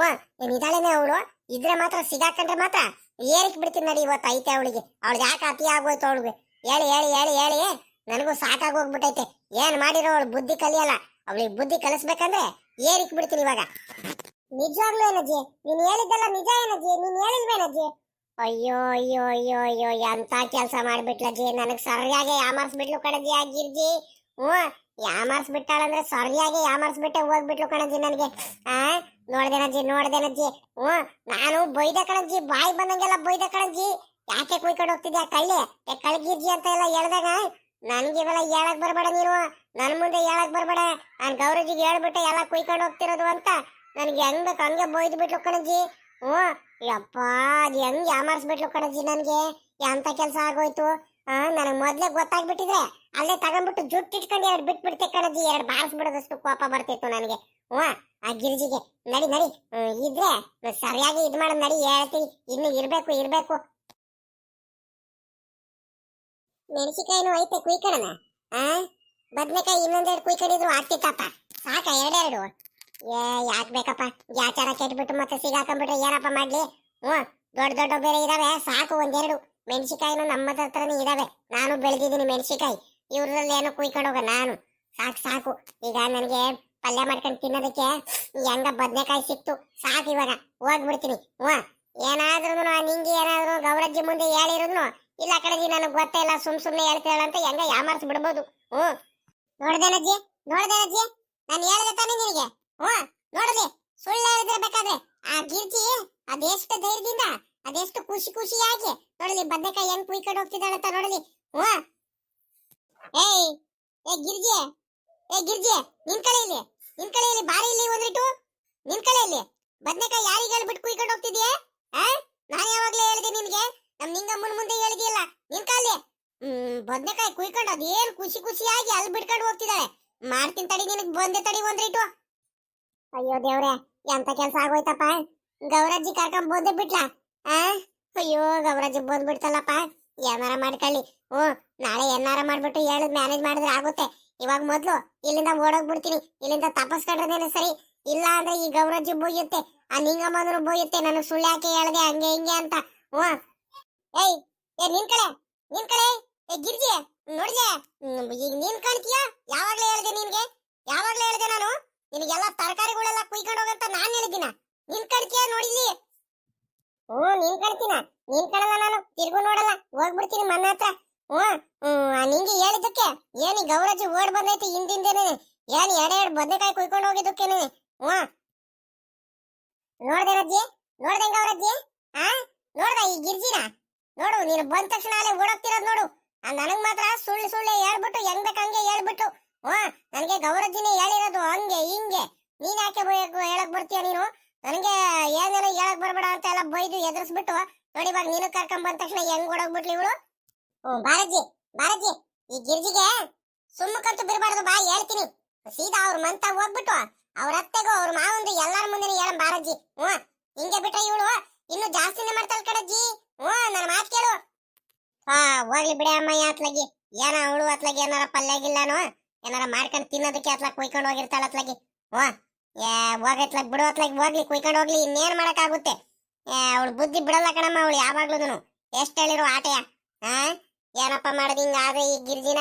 ಏನಿದ್ದಾಳೇನೆ ಅವಳು? ಇದ್ರೆ ಮಾತ್ರ ಸಿಗಾಕೊಂಡ್ರೆ ಮಾತ್ರ ಏರಿಕ್ ಬಿಡ್ತೀನಿ ನಡಿ. ಇವತ್ತು ಐತೆ ಅವಳಿಗೆ ಯಾಕೆ ಅತಿ ಆಗೋಯ್ತು ಅವಳಿಗೆ. ಹೇಳಿ ಹೇಳಿ ಹೇಳಿ ಹೇಳಿ ನನಗೂ ಸಾಕಾಗೋಗ್ಬಿಟ್ಟೈತೆ. ಏನ್ ಮಾಡಿರೋ ಅವಳು ಬುದ್ಧಿ ಕಲಿಯಲ್ಲ, ಅವಳಿಗೆ ಬುದ್ಧಿ ಕಲಿಸ್ಬೇಕಂದ್ರೆ ಏರಿಕ್ ಬಿಡ್ತೀನಿ ಇವಾಗ. ನಿಜವಾಗ್ಲೂ ಏನಜ್ಜಿ ನೀನ್ ಹೇಳಿದ್ದೆಲ್ಲ ನಿಜ ಏನಜ್ಜಿ? ನೀನ್ ಹೇಳಿಲ್ವೇನಜ್ಜಿ? ಅಯ್ಯೋ ಅಯ್ಯೋ ಅಯ್ಯೋ ಅಯ್ಯೋ, ಎಂತ ಕೆಲ್ಸ ಮಾಡ್ಬಿಟ್ಲಜ್ಜಿ, ನನಗ್ ಸರಿಯಾಗಿ ಯಾಮಾರ್ಸ್ಬಿಟ್ಲು ಕಣಜ್ಜಿ ಆ ಗಿರ್ಜಿ. ಯಾಮಾರ್ಸ್ಬಿಟ್ಟಾಳಂದ್ರೆ ಸರಿಯಾಗಿ ಯಾಮಾರ್ಸ್ಬಿಟ್ಟೆ ಹೋಗ್ಬಿಟ್ಲು ಕಣಜ್ಜಿ ನನಗೆ. ನೋಡ್ದೇನಜ್ಜಿ ನಾನು ಬೈದೆ ಕಣಜ್ಜಿ, ಬಾಯಿ ಬಂದಂಗೆಲ್ಲ ಬೈದೆ ಕಣಜ್ಜಿ. ಯಾಕೆ ಕುಯ್ಕೊಂಡು ಹೋಗ್ತಿದ್ಯಾ ಕಳ್ಳಿ, ಕಳ್ಗಿರ್ಜಿ ಅಂತ ಎಲ್ಲ ಹೇಳ್ದಾಗ ನನ್ಗೆ ಇವೆಲ್ಲ ಹೇಳಕ್ ಬರ್ಬೇಡ ನೀನು, ನನ್ ಮುಂದೆ ಹೇಳಕ್ ಬರ್ಬೇಡ. ನಾನ್ ಗೌರಜಿಗೆ ಹೇಳ್ಬಿಟ್ಟೆ ಎಲ್ಲ ಕುಯ್ಕೊಂಡು ಹೋಗ್ತಿರೋದು ಅಂತ. ನನ್ಗೆ ಹೆಂಗ್ ಬೇಕು ಹಂಗೆ ಬೈದ್ ಬಿಟ್ಲು ಕಣಜ್ಜಿ. ಯಪ್ಪ ಅದ್ ಹೆಂಗ್ ಯಾಮಾರ್ಸ್ಬಿಟ್ಲು ಕಣಜ್ಜಿ ನನ್ಗೆ. ಎಂತ ಕೆಲ್ಸ ಆಗೋಯ್ತು. ನನಗ್ ಮೊದ್ಲೇ ಗೊತ್ತಾಗ್ಬಿಟ್ಟಿದ್ರೆ ಅಲ್ಲೇ ತಗೊಂಡ್ಬಿಟ್ಟು ಜುಟ್ಟು ಇಟ್ಕೊಂಡು ಎರಡು ಬಿಟ್ಬಿಡ್ತೆ ಕಣಜ್ಜಿ. ಎರಡು ಬಾರಿಸ್ಬಿಡೋದಷ್ಟು ಕೋಪ ಬರ್ತಿತ್ತು ನನಗೆ. ಆ ಗಿರ್ಜಿಗೆ ನಡಿ ಇದ್ರೆ ಸರಿಯಾಗಿ ಇದ್ ಮಾಡ ನಡಿ, ಹೇಳ್ತೀನಿ. ಇನ್ನು ಇರ್ಬೇಕು. ಮೆಣಸಿಕಾಯಿನೂ ಐತೆ ಕುಯ್ಕೊಳ್ಳೋಣ. ಬದ್ನೆಕಾಯಿ ಇನ್ನೊಂದೆರಡು ಕುಯ್ಕೊಂಡಿದ್ರು ಆಗ್ತಿತ್ತಪ್ಪ. ಸಾಕ ಎರಡೆರಡು? ಯಾಕೆ ಬೇಕಪ್ಪ, ಗ್ಯಾಚಾರ ಕೆಟ್ಬಿಟ್ಟು ಮತ್ತೆ ಸಿಗಾಕೊಂಡ್ಬಿಟ್ರೆ ಏನಪ್ಪ ಮಾಡ್ಲಿ? ದೊಡ್ಡ ಬೇರೆ ಇದಾವೆ, ಸಾಕು ಒಂದೆರಡು. ಮೆಣಸಿಕಾಯಿನೂ ನಮ್ಮದ ಹತ್ರನೇ ಇದಾವೆ, ನಾನು ಬೆಳೆದಿದ್ದೀನಿ ಮೆಣಸಿಕಾಯಿ. ಇವ್ರಲ್ಲಿ ಏನೋ ಕುಯ್ಕೊಂಡು ಹೋಗ ನಾನು. ಸಾಕು ಈಗ ನನಗೆ ಪಲ್ಯ ಮಾಡ್ಕೊಂಡು ತಿನ್ನೋದಕ್ಕೆ ಹೆಂಗ ಬದ್ನೆಕಾಯಿ ಸಿಕ್ತು, ಸಾಕು. ಇವಾಗ ಹೋಗ್ಬಿಡ್ತೀನಿ. ಏನಾದ್ರೂ ನಿಂಗೆ ಏನಾದ್ರು ಗೌರಜ್ಜಿ ಮುಂದೆ ಹೇಳಿರೋದು ಇಲ್ಲ ಕಡೆಜಿ, ನನಗೆ ಗೊತ್ತೇ ಇಲ್ಲ, ಸುಮ್ನೆ ಹೇಳ್ತೇಳ ಅಂತ ಹೆಂಗ ಯಾಮಾರ್ಸ್ ಬಿಡ್ಬೋದು. ನೋಡ್ದೇನಜ್ಜಿ ನಾನು ಹೇಳ್ದೆ ತಾನೇ ನಿನಗೆ? ನೋಡಲಿ ಸುಳ್ಳು ಹೇಳಿದ್ರೆ ಬೇಕಾದ್ರೆ ಆ ಗಿರ್ಜಿ ಅದೆಷ್ಟು ಧೈರ್ಯದಿಂದ ಅದೆಷ್ಟು ಖುಷಿಯಾಗಿ ನೋಡಲಿ ಬದನೆಕಾಯಿ ಹೆಂಗ್ ಕುಯ್ಕೊಂಡು ಹೋಗ್ತಿದ್ದಾಳೆ ಅಂತ ನೋಡಲಿ. ಏ ಗಿರ್ಜಿ ನಿನ್ ಕಡೆ ಇಲ್ಲಿ ಬಾರಿ ಇಲ್ಲಿ ಒಂದಿಟ್ಟು ನಿನ್ ಕಡೆ ಇಲ್ಲಿ ಬದನೆಕಾಯಿ ಯಾರಿಗೆ ಹೇಳ್ಬಿಟ್ಟು ಕುಯ್ಕೊಂಡು ಹೋಗ್ತಿದ್ಯಾ? ನಾನು ಯಾವಾಗ್ಲೇ ಹೇಳಿದೆ ನಿನ್ಗೆ, ನಮ್ ನಿಂಗಮ್ಮನ ಮುಂದೆ ಹೇಳಿದಿಲ್ಲ. ನಿನ್ ಕಾಲಿ ಬದನೆಕಾಯಿ ಕುಯ್ಕೊಂಡು ಅದೇನ್ ಖುಷಿಯಾಗಿ ಅಲ್ಲಿ ಬಿಟ್ಕೊಂಡು ಹೋಗ್ತಿದ್ದಾಳೆ. ಮಾಡ್ತೀನಿ ತಡಿ, ನಿನಗ್ ಬಂದೆ ತಡಿ ಒಂದ್ರಿಟ್ಟು. ಅಯ್ಯೋ ದೇವ್ರೆ, ಎಂತ ಕೆಲ್ಸ ಆಗೋಯ್ತಪ್ಪ. ಗೌರಜ್ಜಿ ಕರ್ಕೊಂಡ್ ಬಂದೆ ಬಿಟ್ಲಾ? ಅಯ್ಯೋ ಗೌರಜ್ಜಿ ಬಂದ್ಬಿಡ್ತಲ್ಲಪ್ಪ. ಏನಾರ ಮಾಡ್ಕೊಳ್ಳಿ. ನಾಳೆ ಏನಾರ ಮಾಡ್ಬಿಟ್ಟು ಹೇಳಿದ್ ಮ್ಯಾನೇಜ್ ಮಾಡಿದ್ರೆ ಆಗುತ್ತೆ. ಇವಾಗ ಮೊದ್ಲು ಇಲ್ಲಿಂದ ಓಡೋಗ್ಬಿಡ್ತೀನಿ. ಇಲ್ಲಿಂದ ತಪಸ್ಕೊಂಡ್ರೇನೆ ಸರಿ, ಇಲ್ಲ ಅಂದ್ರೆ ಈ ಗೌರಜ್ಜಿ ಬೋಯುತ್ತೆ, ಆ ನಿಂಗಮ್ಮನೂ ಬೋಯುತ್ತೆ. ನಾನು ಸುಳ್ಳು ಯಾಕೆ ಹೇಳ್ದೆ ಹಂಗೆ ಹಿಂಗೆ ಅಂತ. ಏಯ್ ಏ ನಿನ್ ಕಡೆ ಏ ಗಿರ್ಜಿ ನೋಡ್ಲೆ ಈಗ ನೀನ್ ಕಾಣ್ತೀಯ ಯಾವಾಗ್ಲೇ ಹೇಳ್ದೆ ನಿನ್ಗೆ ಯಾವಾಗ್ಲೇ ಹೇಳ್ದೆ ನಾನು ನಿನಗೆಲ್ಲ ತರಕಾರಿಗಳೆಲ್ಲ ಕುಯ್ಕೊಂಡು ಹೋಗಂತ ನಾನ್ ಹೇಳಿದಿನ ನಿನ್ ಕಾಣ್ತೀಯ ನೋಡಿಲಿ ನೀನ್ ಕಾಣ್ತೀನ ನೀನ್ ಕಾಣಲ್ಲ ನಾನು ತಿರ್ಗು ನೋಡಲ್ಲ ಹೋಗ್ಬಿಡ್ತೀನಿ ಮನ್ನ ಹತ್ರ ನಿಂಗೆ ಹೇಳಿದ್ದಕ್ಕೆ ಏನಿ ಗೌರಜ್ಜಿ ಓಡ್ ಬಂದೈತಿ ಹಿಂದಿಂದೇನೆ ಏನ್ ಎರಡೆರಡು ಬದನೆಕಾಯಿ ಕುಯ್ಕೊಂಡು ಹೋಗಿದ್ದಕ್ಕೇನೆ ನೋಡ್ದೆ ರಜ್ಜಿ ನೋಡ್ದೆ ಗೌರಜ್ಜಿ ನೋಡ್ದ ಈ ಗಿರ್ಜಿನ ನೋಡು ನೀನು ಬಂದ ತಕ್ಷಣ ಅಲ್ಲೇ ಓಡೋಗ್ತಿರೋದ್ ನೋಡು ನನಗ್ ಮಾತ್ರ ಸುಳ್ಳು ಹೇಳ್ಬಿಟ್ಟು ಹೆಂಗ್ ಬೇಕ ಹಂಗೆ ಹೇಳ್ಬಿಟ್ಟು ನನ್ಗೆ ಗೌರಜ್ಜಿನೇ ಹೇಳಿರೋದು ಹಂಗೆ ಹಿಂಗೆ ನೀನ್ ಯಾಕೆ ಹೇಳಕ್ ಬರ್ತೀಯ ನೀನು ನನಗೆ ಏನೇನೋ ಹೇಳಕ್ ಬರ್ಬೇಡ ಅಂತ ಎಲ್ಲ ಬೈದು ಎದುರಿಸ್ಬಿಟ್ಟು ನೋಡಿ ಇವಾಗ ನೀನು ಕರ್ಕೊಂಡ್ ಬಂದ ತಕ್ಷಣ ಹೆಂಗ್ ಓಡೋಗ್ಬಿಟ್ಲಿ ಇವಳು ಬಾರಜ್ಜಿ ಈ ಗಿರ್ಜಿಗೆ ಸುಮ್ಮಕ್ಕಂತೂ ಬಿರ್ಬಾರ್ದು ಬಾ ಹೇಳ್ತೀನಿ ಸೀದಾ ಅವ್ರ ಮಂತ ಹೋಗ್ಬಿಟ್ಟು ಅವ್ರ ಅತ್ತೆಗೂ ಅವ್ರ ಮಾವಂದು ಎಲ್ಲಾರ ಮುಂದೆ ಹೇಳ ಬಾರಜ್ಜಿ ಹಿಂಗೆ ಬಿಟ್ರೆ ಇವಳು ಇನ್ನು ಜಾಸ್ತಿನೇ ಮಾಡ್ತಾಳ ಕಡಜ್ಜಿ ನನ್ನ ಮಾತು ಕೇಳು ಹೋಗ್ಲಿ ಬಿಡೆ ಅಮ್ಮ ಅತ್ಲಾಗಿ ಏನ ಅವಳು ಅತ್ಲಾಗಿ ಏನಾರ ಪಲ್ಯಾಗಿಲ್ಲಾನು ಏನಾರ ಮಾಡ್ಕೊಂಡು ತಿನ್ನೋದಕ್ಕೆ ಅತ್ಲಾಗ ಕುಯ್ಕೊಂಡು ಹೋಗಿರ್ತಾಳ ಅತ್ಲಾಗಿ ಹೋಗತ್ಲಾಗ ಬಿಡು ಅತ್ಲಾಗಿ ಹೋಗ್ಲಿ ಕುಯ್ಕೊಂಡು ಹೋಗ್ಲಿ ಇನ್ನೇನ್ ಮಾಡಕ್ಕಾಗುತ್ತೆ ಅವಳು ಬುದ್ಧಿ ಬಿಡಲ್ಲ ಕಣಮ್ಮ ಅವಳು ಯಾವಾಗ್ಲೂನು ಎಷ್ಟ್ ಹೇಳಿರು ಆಟೆಯ ಏನಪ್ಪ ಮಾಡೋದು ಹಿಂಗ ಆದ್ರೆ ಈ ಗಿರ್ಜಿನ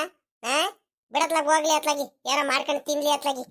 ಬಿಡತ್ಲಾಗ ಹೋಗ್ಲಿ ಅತ್ಲಾಗಿ ಏನೋ ಮಾಡ್ಕೊಂಡು ತಿನ್ಲಿ ಅತ್ಲಾಗಿ